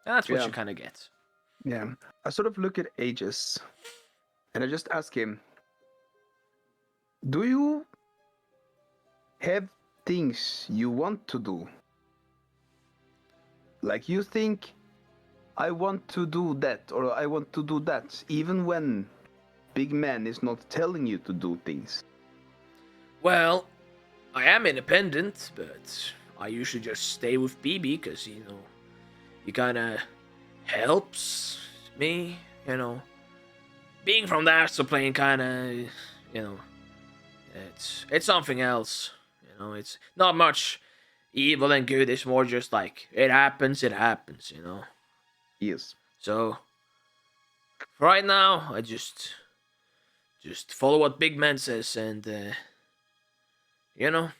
And that's what you kind of get. Yeah, I sort of look at Aegis, and I just ask him, do you have things you want to do? Like you think, I want to do that, or I want to do that, even when big man is not telling you to do things. Well, I am independent, but I usually just stay with BB because, he kind of helps me, being from the astral plane, kind of, you know, it's something else. You know, it's not much evil and good. It's more just like it happens. It happens. You know. Yes. So for right now, I just follow what Big Man says, and you know,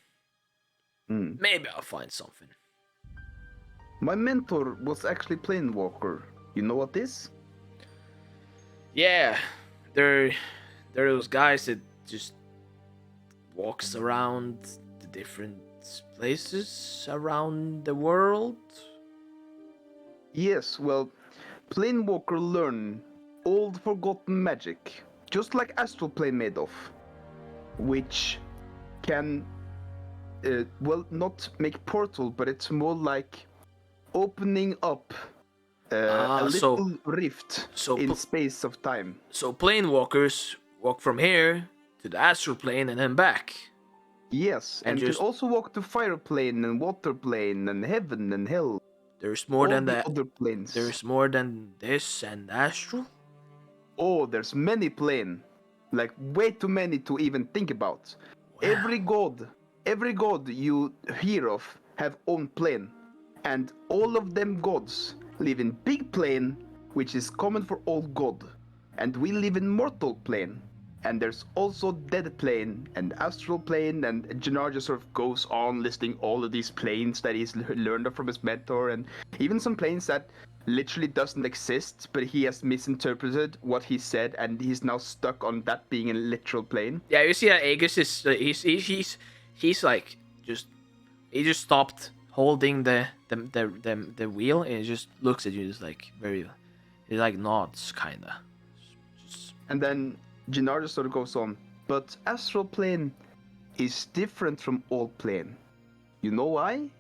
maybe I'll find something. My mentor was actually Planewalker. You know what this? Yeah, there are those guys that just walks around the different places around the world. Yes, well, Planewalker learn old forgotten magic, just like Astral Plane made of, which can, well, not make portal, but it's more like opening up a So little rift in space of time. So planewalkers walk from here to the astral plane and then back. Yes, and just can also walk to fire plane and water plane and heaven and hell. there's more all than the that. other planes. There's more than this and astral. Oh, there's many plane, like way too many to even think about. Wow. Every god you hear of have own plane, and all of them gods live in big plane, which is common for all god, and we live in mortal plane. And there's also dead plane and astral plane, and Jannar just sort of goes on listing all of these planes that he's learned from his mentor, and even some planes that literally doesn't exist, but he has misinterpreted what he said, and he's now stuck on that being a literal plane. Yeah, you see that Aegis is he's like he just stopped holding the wheel and he just looks at you just like he like nods kinda. And then Jannar just sort of goes on, but astral plane is different from all plane. You know why?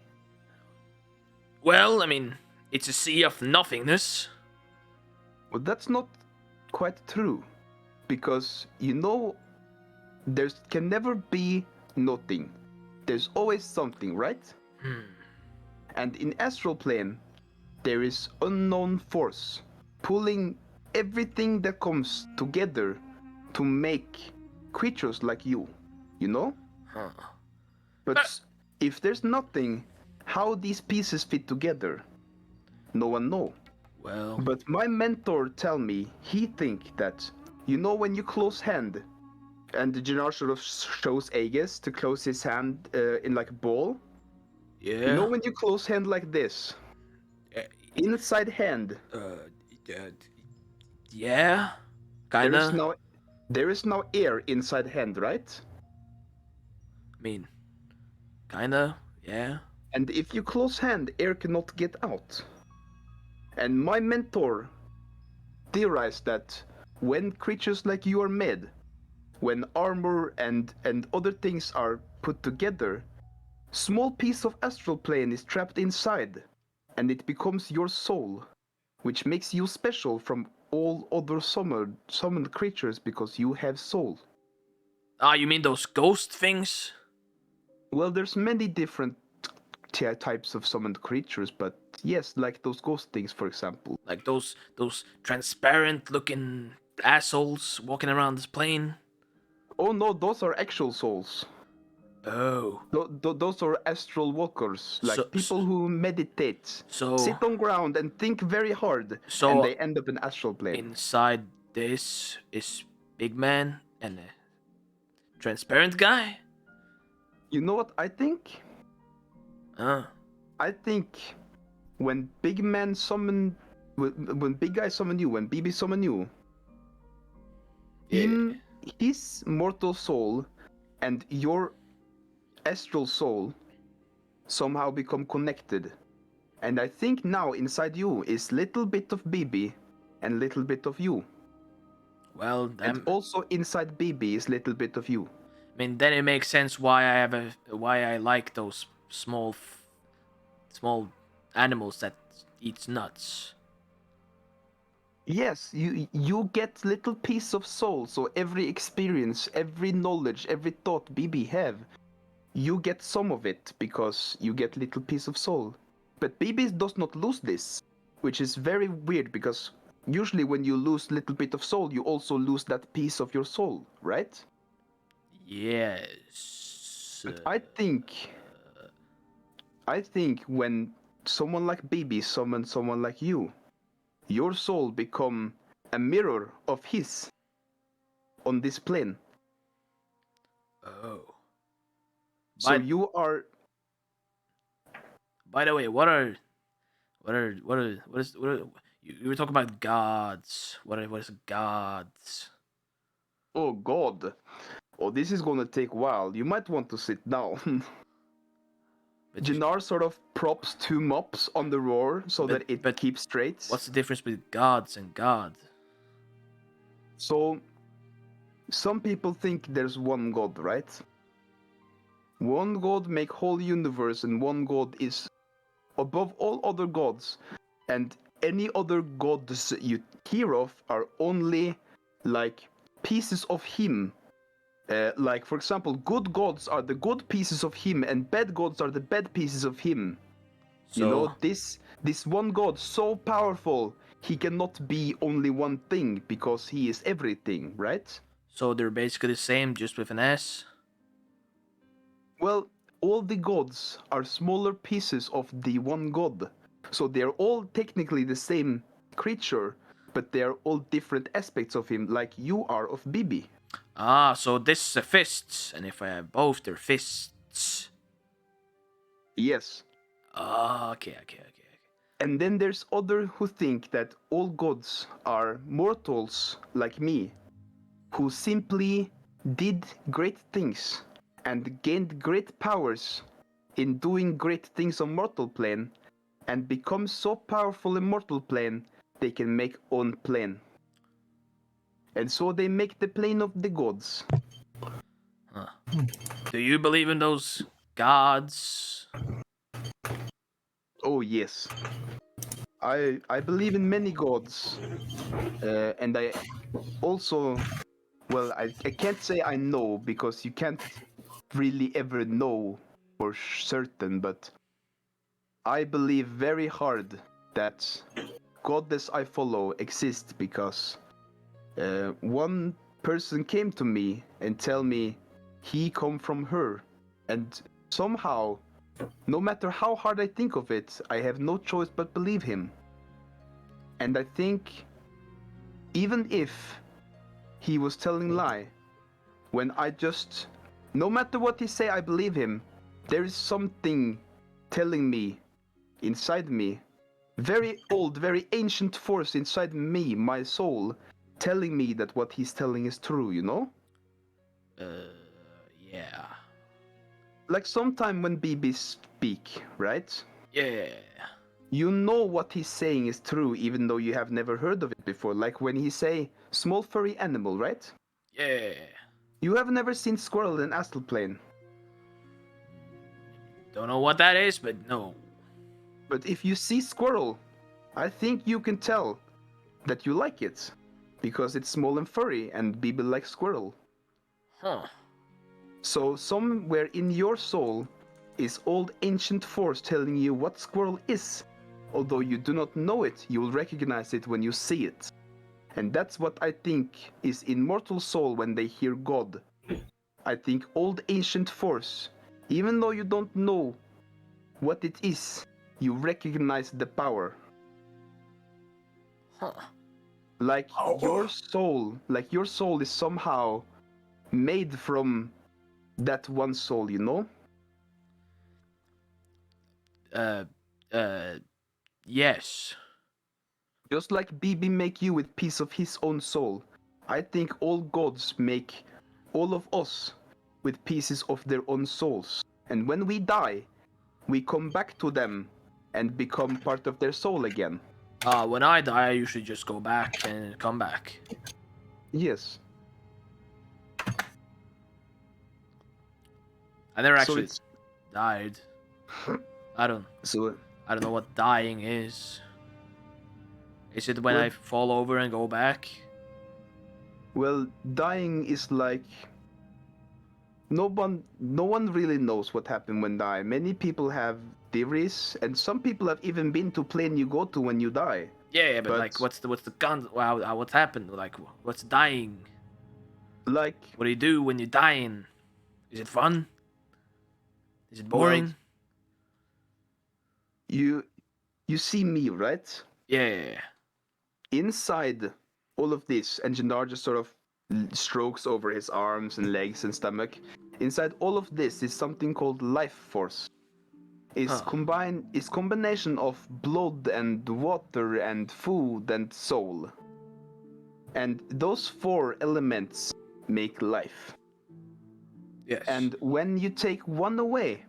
Well, I mean, it's a sea of nothingness. Well, that's not quite true, because you know, there can never be nothing. There's always something, right? And in astral plane, there is unknown force pulling everything that comes together to make creatures like you know? But if there's nothing, how these pieces fit together? No one know. Well, but my mentor tell me he think that, you know, when you close hand, and the Jannar sort of shows Aegis to close his hand in like a ball. Yeah. You know when you close hand like this, inside hand. Yeah. Kinda. There is now air inside hand, right? I mean, kinda. Yeah. And if you close hand, air cannot get out. And my mentor theorized that when creatures like you are made, when armor and other things are put together, small piece of astral plane is trapped inside, and it becomes your soul, which makes you special from all other summoned creatures because you have soul. Ah, you mean those ghost things? Well, there's many different types of summoned creatures, but yes, like those ghost things, for example. Like those transparent looking assholes walking around this plane? Oh no, those are actual souls. Oh. Those are astral walkers, like people who meditate, sit on ground and think very hard, and they end up in astral plane. Inside this is Big Man and a transparent guy? You know what I think? I think when Big Man summon, when Big Guy summon you, when BB summon you, in his mortal soul and your astral soul somehow become connected. And I think now inside you is little bit of BB and little bit of you. Well, and also inside BB is little bit of you. I mean, then it makes sense why I like those small animals that eats nuts. Yes, you get little piece of soul, so every experience, every knowledge, every thought BB have, you get some of it because you get little piece of soul. But BB does not lose this, which is very weird because usually when you lose little bit of soul, you also lose that piece of your soul, right? Yes. But I think when someone like BB summons someone like you, your soul become a mirror of his on this plane. Oh. So By, you are by the way, what you were talking about gods. What is gods? oh god. Oh, this is gonna take a while. You might want to sit down. But Jannar sort of props two mops on the roar so that it keeps straight. what's the difference between gods and god? So, some people think there's one god, right? One god make whole universe, and one god is above all other gods, and any other gods you hear of are only like pieces of him. Like, for example, good gods are the good pieces of him, and bad gods are the bad pieces of him. So, You know, this one god so powerful, he cannot be only one thing because he is everything, right? so they're basically the same, just with an S. Well, all the gods are smaller pieces of the one god. So they're all technically the same creature, but they're all different aspects of him, like you are of Bibi. Ah, so this is a fists, and if I have both, they're fists. Yes. Ah, okay. And then there's other who think that all gods are mortals like me, who simply did great things and gained great powers in doing great things on mortal plane, and become so powerful in mortal plane they can make own plane. And so they make the plane of the gods. Huh. Do you believe in those gods? Oh yes. I believe in many gods. And I also, well, I can't say I know because you can't really ever know for certain, but I believe very hard that goddess I follow exists because one person came to me and tell me he come from her, and somehow, no matter how hard I think of it, I have no choice but believe him. And I think even if he was telling lie, when I just, no matter what he say, I believe him, there is something telling me inside me, very old, very ancient force inside me, my soul, telling me that what he's telling is true, you know? Yeah. Like sometime when BBs speak, right? Yeah. You know what he's saying is true even though you have never heard of it before. Like when he say small furry animal, right? Yeah. You have never seen squirrel in astral plane. Don't know what that is, but no. But if you see squirrel, I think you can tell that you like it. Because it's small and furry and BB likes squirrel. Huh. So somewhere in your soul is old ancient force telling you what squirrel is. Although you do not know it, you will recognize it when you see it. And that's what I think is in mortal soul when they hear God. I think old ancient force, even though you don't know what it is, you recognize the power. Huh. Like your soul is somehow made from that one soul, you know? Yes. Just like BB make you with piece of his own soul, I think all gods make all of us with pieces of their own souls. And when we die, we come back to them and become part of their soul again. When I die, I usually just go back and come back. Yes. I never So actually it's died. I don't know what dying is. Is it when Well- I fall over and go back? well, dying is like no one really knows what happened when die. Many people have theories, and some people have even been to plane you go to when you die. Yeah, but like, what's the gun? Wow, what's happened? Like, what's dying? Like, What do you do when you're dying? Is it fun? Is it boring? you see me, right? Yeah. Inside all of this, and Jindar just sort of strokes over his arms and legs and stomach. Inside all of this is something called life force. It's combination of blood and water and food and soul. And those 4 elements make life. Yes. And when you take one away,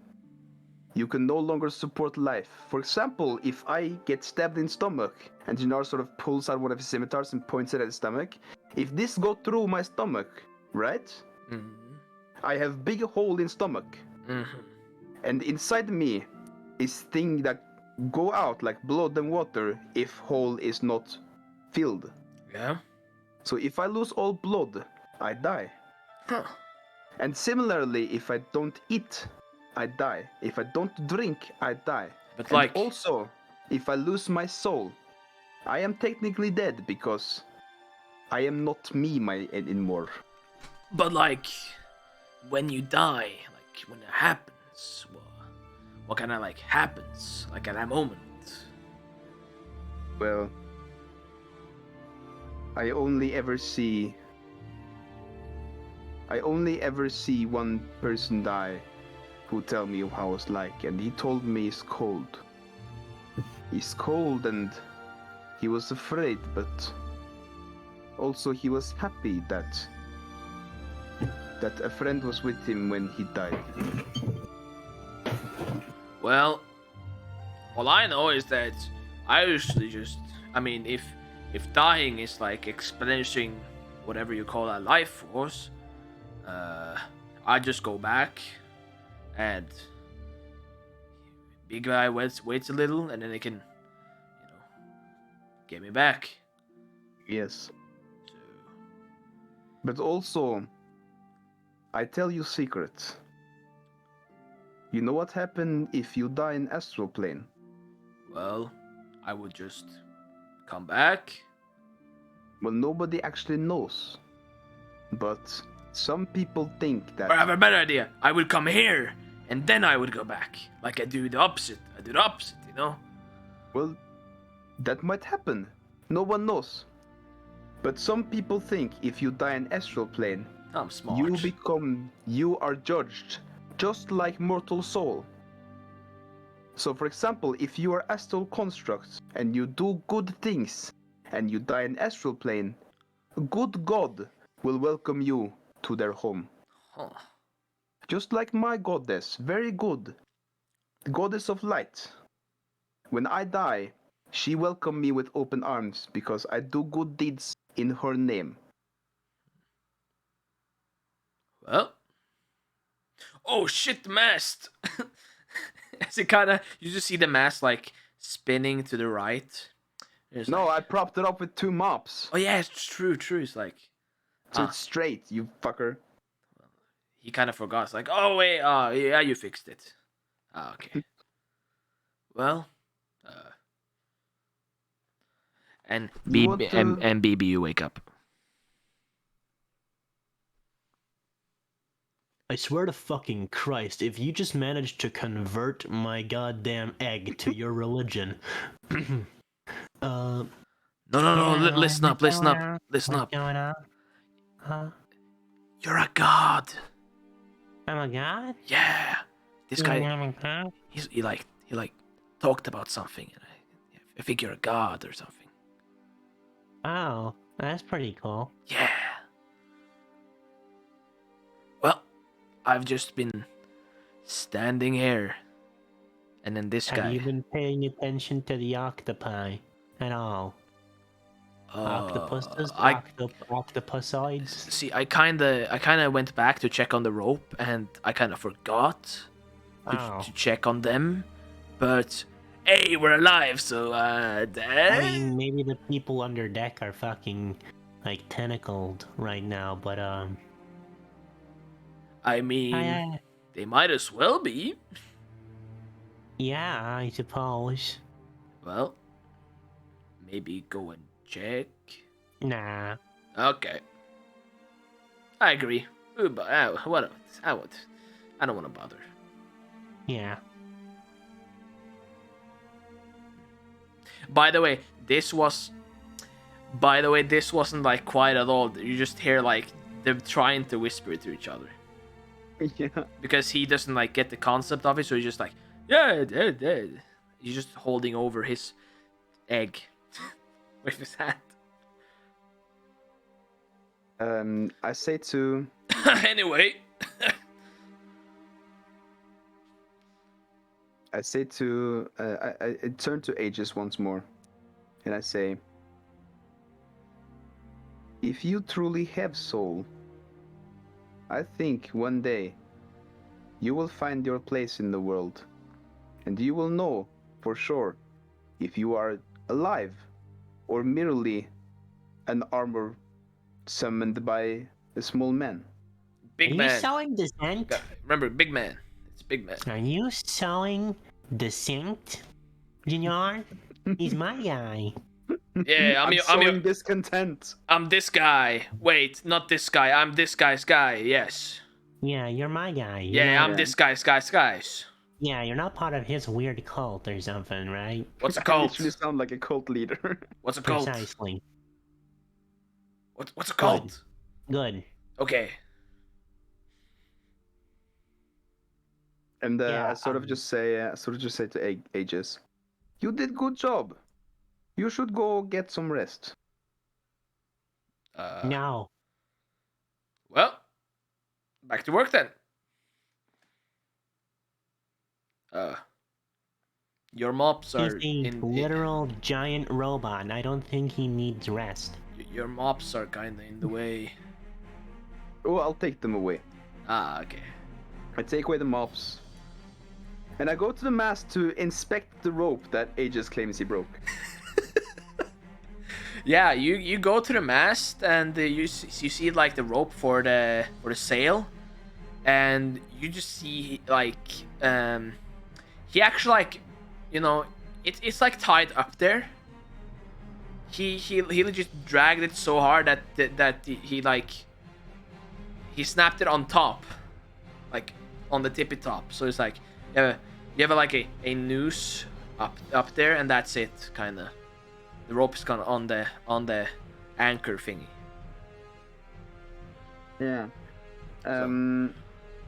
you can no longer support life. For example, if I get stabbed in stomach and Jinar sort of pulls out one of his scimitars and points it at his stomach, if this go through my stomach, right? I have big hole in stomach. And inside me is thing that go out like blood and water if hole is not filled. Yeah. So if I lose all blood, I die. And similarly, if I don't eat, I die. If I don't drink, I die. But and also, if I lose my soul, I am technically dead because I am not me anymore. But like, when you die, like when it happens, what kind of like happens like at that moment? Well, I only ever see one person die who tell me how it's like, and he told me it's cold. He's cold and he was afraid, but also he was happy that a friend was with him when he died. Well, all I know is that I usually just, I mean, if dying is like experiencing whatever you call a life force, I just go back and big guy waits a little and then they can, get me back. Yes. But also, I tell you secret. You know what happened if you die in astral plane? Well, I would just come back. Well, nobody actually knows. But some people think that... Or I have a better idea. I would come here, and then I would go back. Like I do the opposite. I do the opposite, you know? Well, that might happen. No one knows. But some people think if you die in astral plane, I'm smart. You are judged, just like mortal soul. So for example, if you are astral construct and you do good things, and you die in astral plane, good God will welcome you to their home. Just like my goddess, very good. The goddess of light. When I die, she welcomed me with open arms because I do good deeds in her name. Well. Oh shit, the mast! As it kinda, you just see the mast like spinning to the right. No, I propped it up with 2 mops. Oh yeah, it's true. It's like... So it's straight, you fucker. He kind of forgot. It's like, oh wait, yeah, you fixed it. Okay. Well, and BB, you wake up. I swear to fucking Christ, if you just managed to convert my goddamn egg to your religion. No, listen up. What's going on? Huh? You're a god. I'm a god? Yeah. This guy, I'm a god? he talked about something. And I think you're a god or something. Oh, that's pretty cool. Yeah. Well, I've just been standing here, and then this guy. Have you been paying attention to the octopi at all? Octopuses? Octopusoids? See, I kinda went back to check on the rope, and I kinda forgot to check on them. But hey, we're alive, so I mean, maybe the people under deck are fucking like tentacled right now, but I mean, they might as well be. Yeah, I suppose. Well, maybe go and check? Nah. Okay. I agree. Ooh, but I don't want to bother. Yeah. By the way, this wasn't like quiet at all. You just hear like them trying to whisper to each other. Yeah. Because he doesn't like get the concept of it, so he's just like, yeah. He's just holding over his egg with his hand. I say to Anyway. I turn to Aegis once more, and I say, if you truly have soul, I think one day you will find your place in the world, and you will know for sure if you are alive or merely an armor summoned by a small man. Big Are man. you sowing dissent? Remember, big man. It's big man. Are you sowing dissent, Junior? He's my guy. Yeah, I'm sowing discontent. I'm this guy. Wait, not this guy. I'm this guy's guy. Yes. Yeah, you're my guy. Yeah, I'm this guy's guys. Yeah, you're not part of his weird cult or something, right? What's a I cult? literally sound like a cult leader. What's a cult? Precisely. What's a cult? Good. Okay. And Yeah, I sort of just say to Aegis, you did good job. You should go get some rest. No. Well, back to work then. Your mops are He's a literal giant robot. I don't think he needs rest. Your mops are kinda in the way. Oh, I'll take them away. Ah, okay. I take away the mops. And I go to the mast to inspect the rope that Aegis claims he broke. Yeah, you go to the mast and you see like the rope for the sail, and you just see like he actually like, you know, it's like tied up there. He just dragged it so hard that he snapped it on top, like on the tippy top. So it's like you have like a noose up there, and that's it, kind of. The rope is kind of on the anchor thingy. Yeah.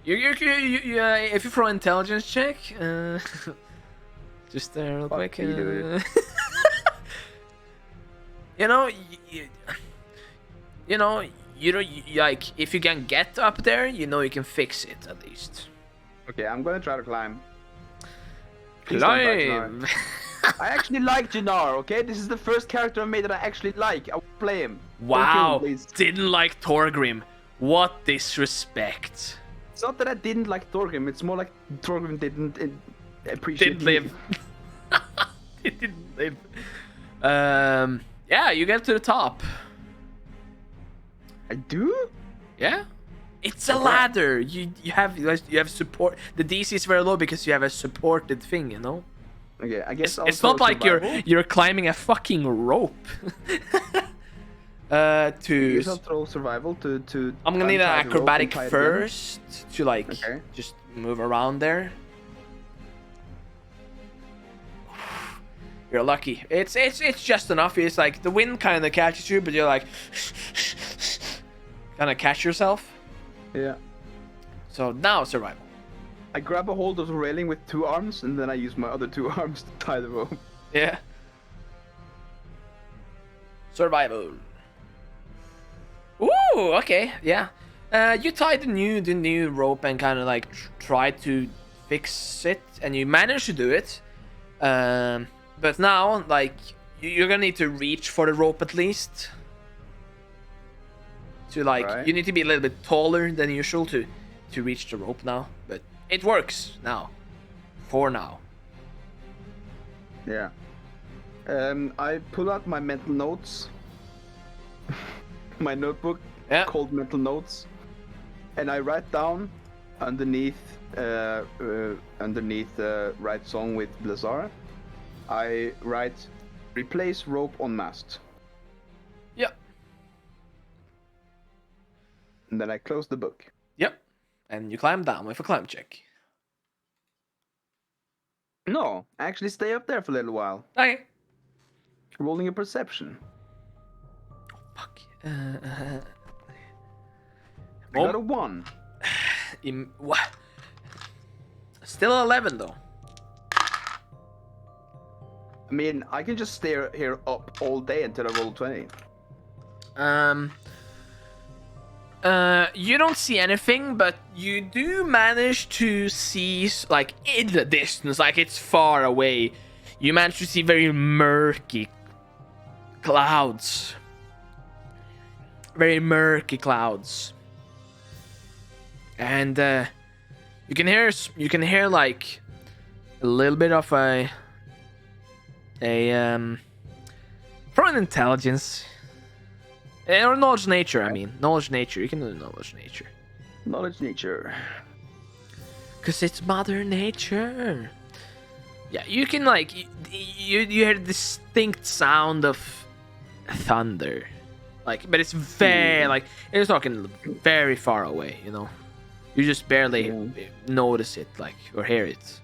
If you throw intelligence check, just real quick. you, Like if you can get up there, you can fix it at least. Okay, I'm gonna try to climb. Please don't die, Climb. I actually like Jannar, okay? This is the first character I made that I actually like. I will play him. Don't kill Wow, him, please. didn't like Torgrim. What disrespect. It's not that I didn't like Thorgrim, it's more like Thorgrim didn't appreciate Didn't me. live. It didn't live. Yeah, you get to the top. I do? Yeah. It's a ladder. You have support. The DC is very low because you have a supported thing, you know? Okay, I guess It's not like you're climbing a fucking rope. I guess I'll throw survival to I'm gonna need an untie the rope and acrobatic tie it again. first to like Okay. just move around there. You're lucky. It's just enough. It's like the wind kind of catches you, but you're like kind of catch yourself. Yeah. So now survival. I grab a hold of the railing with 2 arms, and then I use my other 2 arms to tie the rope. Yeah. Survival. Ooh, okay, yeah. You tied the new rope and kind of like try to fix it, and you managed to do it. But now, like, you're gonna need to reach for the rope at least. To like, Right. you need to be a little bit taller than usual to reach the rope now. But it works now. For now. Yeah. I pull out my mental notes. My notebook called mental notes. And I write down underneath right song with Blizzard. I write Replace rope on mast. Yep. And then I close the book. Yep. And you climb down with a climb check. No, actually stay up there for a little while. Okay. Rolling a perception. Fuck. I got a 1. What? Still 11 though. I mean, I can just stay here up all day until I roll 20. You don't see anything, but you do manage to see, like, in the distance, like it's far away. You manage to see very murky clouds. Very murky clouds. And you can hear like a little bit of from an intelligence. Or knowledge nature, I mean. Knowledge nature. You can do knowledge nature. Knowledge nature. Because it's Mother Nature. Yeah, you can, like, you hear a distinct sound of thunder. Like, but it's very, like, it's talking very far away, you know? You just barely notice it, like, or hear it.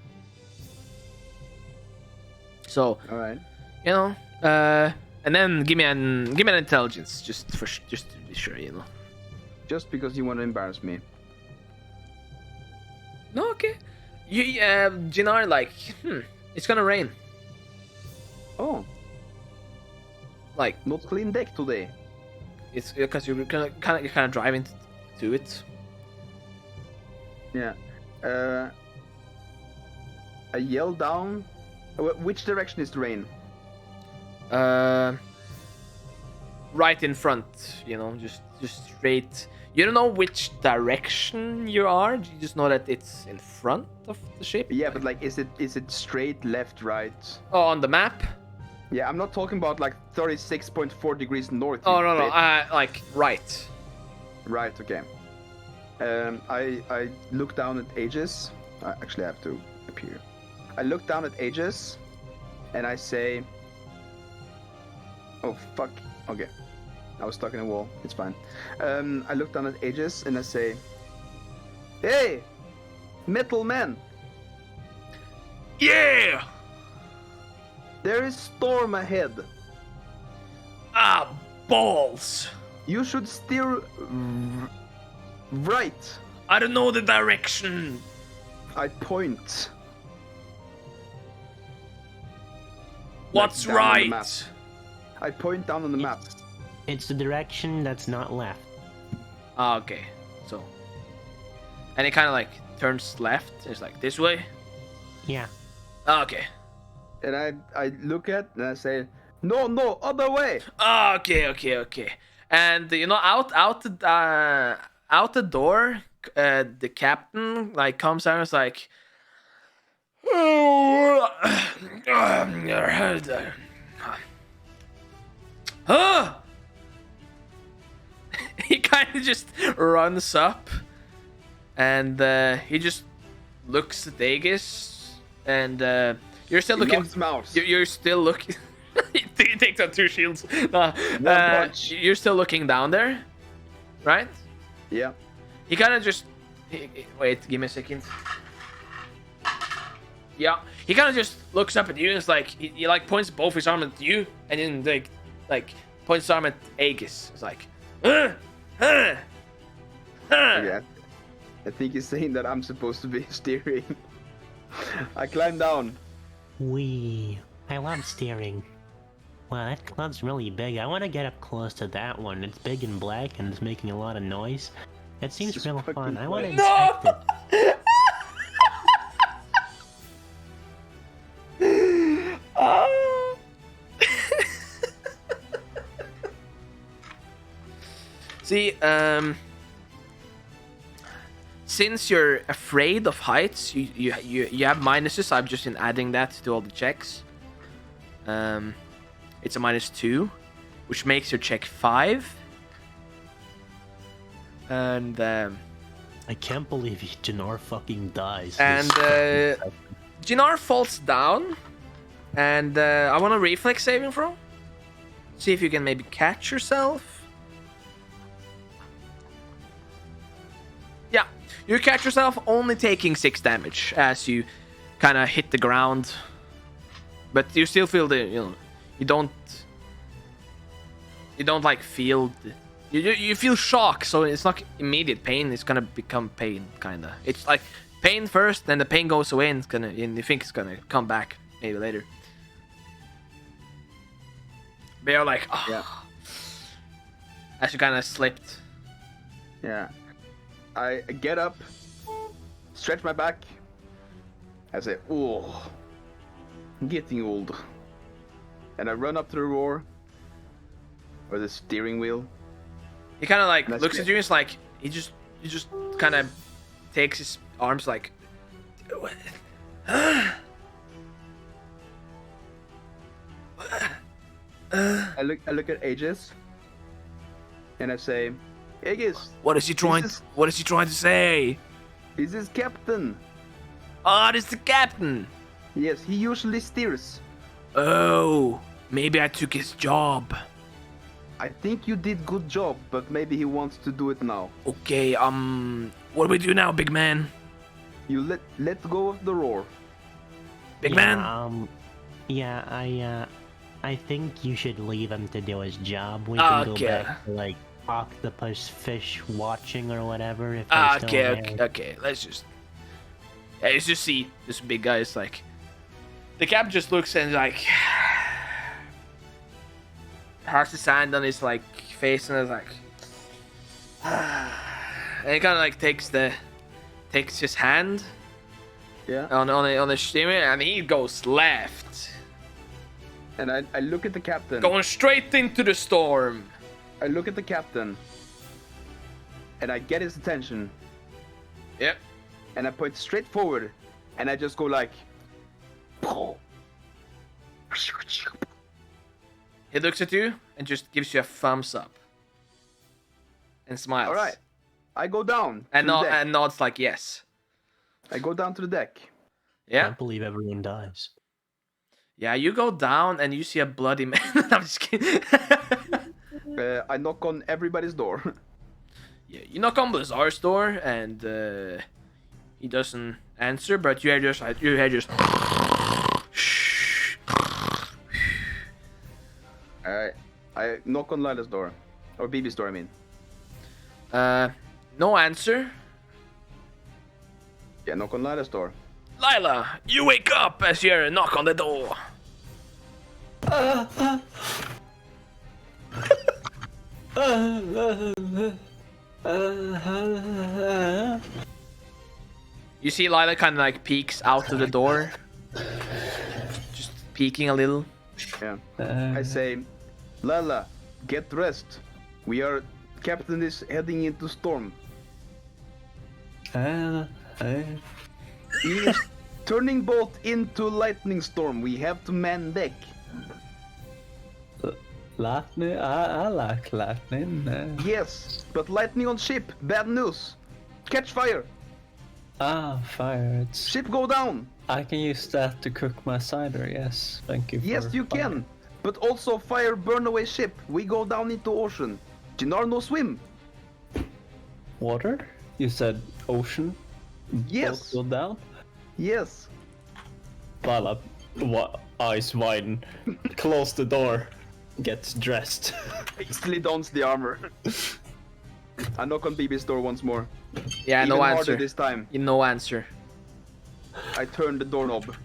So, Alright. you know, and then give me an intelligence, just to be sure, you know. Just because you want to embarrass me. No, okay. You, Jinar, like, it's gonna rain. Oh. Like, not clean deck today. It's because you're kind of driving to it. Yeah. I yell down. Which direction is the rain? Right in front, you know, just straight. You don't know which direction you are. You just know that it's in front of the ship. Yeah, but like, is it straight, left, right? Oh, on the map. Yeah, I'm not talking about like 36.4 degrees north. Oh no, like right. Right. Okay. I look down at Aegis. Actually, I have to appear. I look down at Aegis, and I say, "Oh fuck." Okay. I was stuck in a wall. It's fine. I look down at Aegis and I say, "Hey, metal man." Yeah. There is storm ahead. Ah, balls. You should steer right. I don't know the direction. I point. What's Like, down on the map. right? I point down on the map. It's the direction that's not left. Ah, okay. So, and it kind of like turns left. It's like this way. Yeah. Ah, okay. And I look at and I say, no, other way. Ah, okay. And you know, out the door, the captain like comes out and is like, huh? He kind of just runs up, and he just looks at Aegis, and you're still looking. You're still looking. He takes out 2 shields. You're still looking down there, right? Yeah. He kind of just. Wait, give me a second. Yeah, he kind of just looks up at you and it's like he like points both his arm at you, and then like points his arm at Aegis. It's like, Yeah. I think he's saying that I'm supposed to be steering. I climb down. I love steering. Wow, that cloud's really big. I want to get up close to that one. It's big and black and it's making a lot of noise. It seems real fun. I want to inspect it. See, since you're afraid of heights, you have minuses. I'm just adding that to all the checks. It's a -2, which makes your check 5. And I can't believe Jannar fucking dies. And Jannar falls down, And I want a reflex saving throw. See if you can maybe catch yourself. Yeah, you catch yourself only taking 6 damage as you kind of hit the ground. But you still feel the, you don't like feel, you feel shock, so it's not immediate pain, it's gonna become pain, kind of. It's like pain first, then the pain goes away, and and you think it's gonna come back maybe later. But you're like, oh. Yeah. As you kind of slipped. Yeah. I get up, stretch my back. I say, oh, I'm getting old. And I run up to the roar, or the steering wheel. He kind of like That's looks good. at you. It's like he just kind of takes his arms like. I look at Aegis, and I say, Aegis, What is he trying? What is he trying to say? this is Captain. Oh, this is the captain. Yes, he usually steers. Oh, maybe I took his job. I think you did good job, but maybe he wants to do it now. Okay, what do we do now, big man? You let go of the roar. Big Yeah, man? Yeah, I think you should leave him to do his job. We can Okay. go back to, like, octopus fish watching or whatever if they're still there. Okay. Let's just. Yeah, you just see this big guy. It's like the cap just looks and like has his hand on his like face and is like, and he kind of like takes his hand Yeah. on the steering and he goes left, And I look at the captain. going straight into the storm. I look at the captain. And I get his attention. Yep. And I point straight forward. And I just go like. He looks at you and just gives you a thumbs up and smiles. All right. I go down. And to the deck. and nods like yes. I go down to the deck. I Yeah. can't believe everyone dies. Yeah, you go down and you see a bloody man. I'm just kidding. I knock on everybody's door. Yeah, you knock on Blizzard's door and he doesn't answer, but you hear just Alright. I knock on Lila's door. Or BB's door, I mean. no answer. Yeah, knock on Lila's door. Lila, you wake up as you hear a knock on the door. You see Lila kind of like peeks out of the door. Just peeking a little. Yeah. I say, Lila, get dressed. Captain is heading into storm. He is turning boat into lightning storm. We have to man deck. Lightning? I like lightning. Yes, but lightning on ship. Bad news. Catch fire. Fire. Ship go down. I can use that to cook my cider, yes. Thank you. Yes, for you fire. can. But also fire burn away ship. We go down into ocean. Jinar no swim. Water? You said ocean? Yes. Boat go down? Yes. Vala, eyes widen, close the door, gets dressed. Hastily dons the armor. I knock on BB's door once more. Yeah, Even no harder answer. this time. No answer. I turn the doorknob.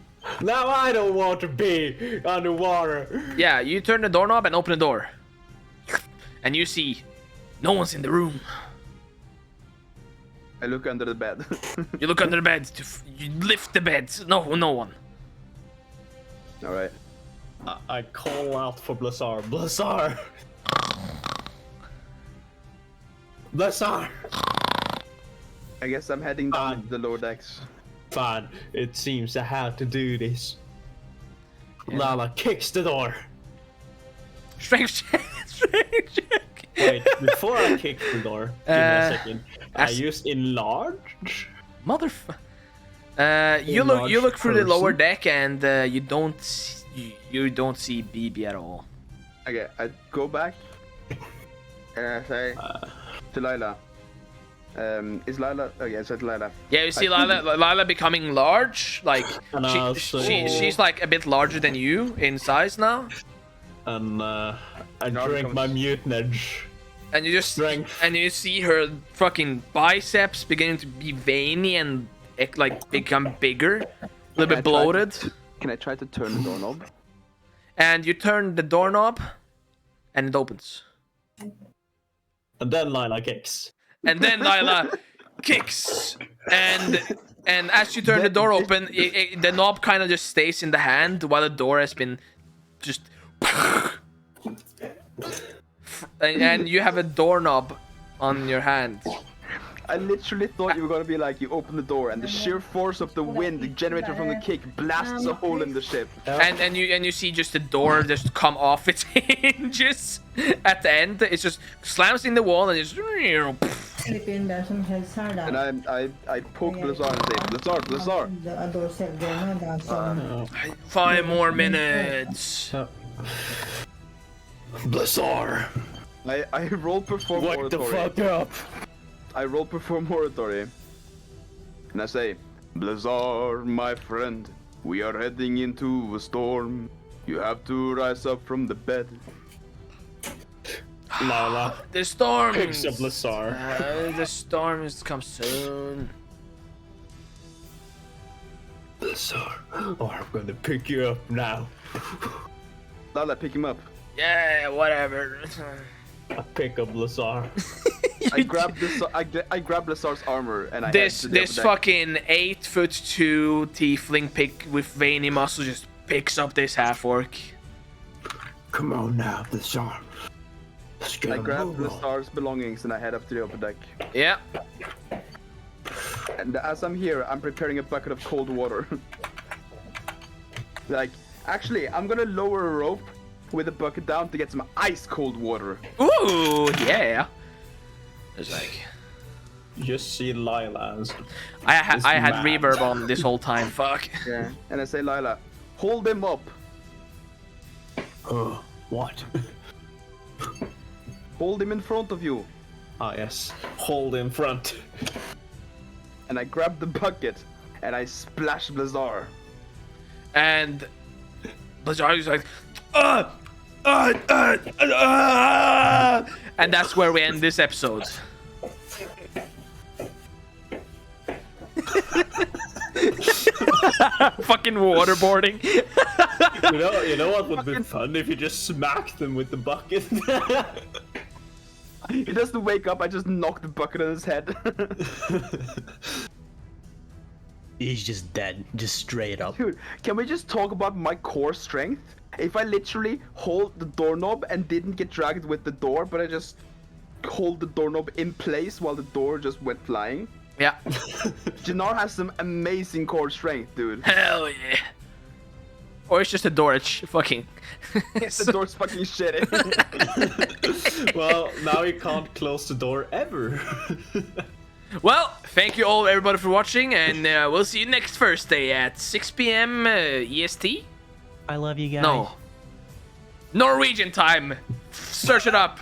Now I don't want to be underwater. Yeah, you turn the doorknob and open the door. And you see no one's in the room. I look under the bed. You look under the bed. You lift the bed. No one. All right. I call out for Blizzard. Blizzard! Blizzard! I guess I'm heading down to the lower decks. Fine, it seems I have to do this. Lala kicks the door. Strength check. Strength check. Wait, before I kick the door, give me a second. I as- use enlarge. You look through the lower deck and you you don't see BB at all. Okay, I go back and I say to Lila. Is Lila? Okay, I said Lila. Yeah, you see Lila becoming large. Like And she's like a bit larger than you in size now. And I drink my mutinage. And you just Strength. and you see her fucking biceps beginning to be veiny and like become bigger, a little bit bloated. Can I try to turn the doorknob? And you turn the doorknob, and it opens. And then Lila kicks. And then Lila kicks, and as you turn the door open, the knob kind of just stays in the hand while the door has been just. And you have a doorknob on your hand. I literally thought you were gonna be like, you open the door and the sheer force of the wind generated from the kick blasts a hole in the ship. And you see just the door just come off its hinges at the end. It just slams in the wall and just. And I poke Blizzard and say, Blizzard. 5 more minutes. Blizzard. I roll perform Wake the oratory. fuck up. I roll perform oratory. And I say, Blizzard, my friend, we are heading into a storm. You have to rise up from the bed. Lila The storm. picks up Blizzard. The storm is come soon. Blizzard. Oh, I'm gonna pick you up now. Lala, pick him up. Yeah, whatever. I pick up Blizzard. I grab Blizzard's armor and I This head to the upper deck. fucking 8'2" tiefling pick with veiny muscles just picks up this half orc. Come on now, Blizzard. Let's get I a grab move the on. star's belongings and I head up to the upper deck. Yeah. And as I'm here, I'm preparing a bucket of cold water. Like, actually, I'm gonna lower a rope with a bucket down to get some ice cold water. Ooh, yeah. It's like You just see Lila. I had mad. reverb on this whole time. Fuck. Yeah. And I say, Lila, hold him up. What? Hold him in front of you. Ah, yes. Hold in front. And I grab the bucket and I splash Blizzard. And Blizzard is like, and that's where we end this episode. Fucking waterboarding. You know what would be fun if you just smacked them with the bucket. He doesn't wake up, I just knock the bucket on his head. He's just dead, just straight up. Dude, can we just talk about my core strength? If I literally hold the doorknob and didn't get dragged with the door, but I just hold the doorknob in place while the door just went flying. Yeah. Jannar has some amazing core strength, dude. Hell yeah. Or it's just a door. It's fucking. The door's fucking shitty. Well, now you can't close the door ever. Well, thank you all, everybody, for watching, and we'll see you next Thursday at 6 p.m. EST. I love you guys. No. Norwegian time. Search it up.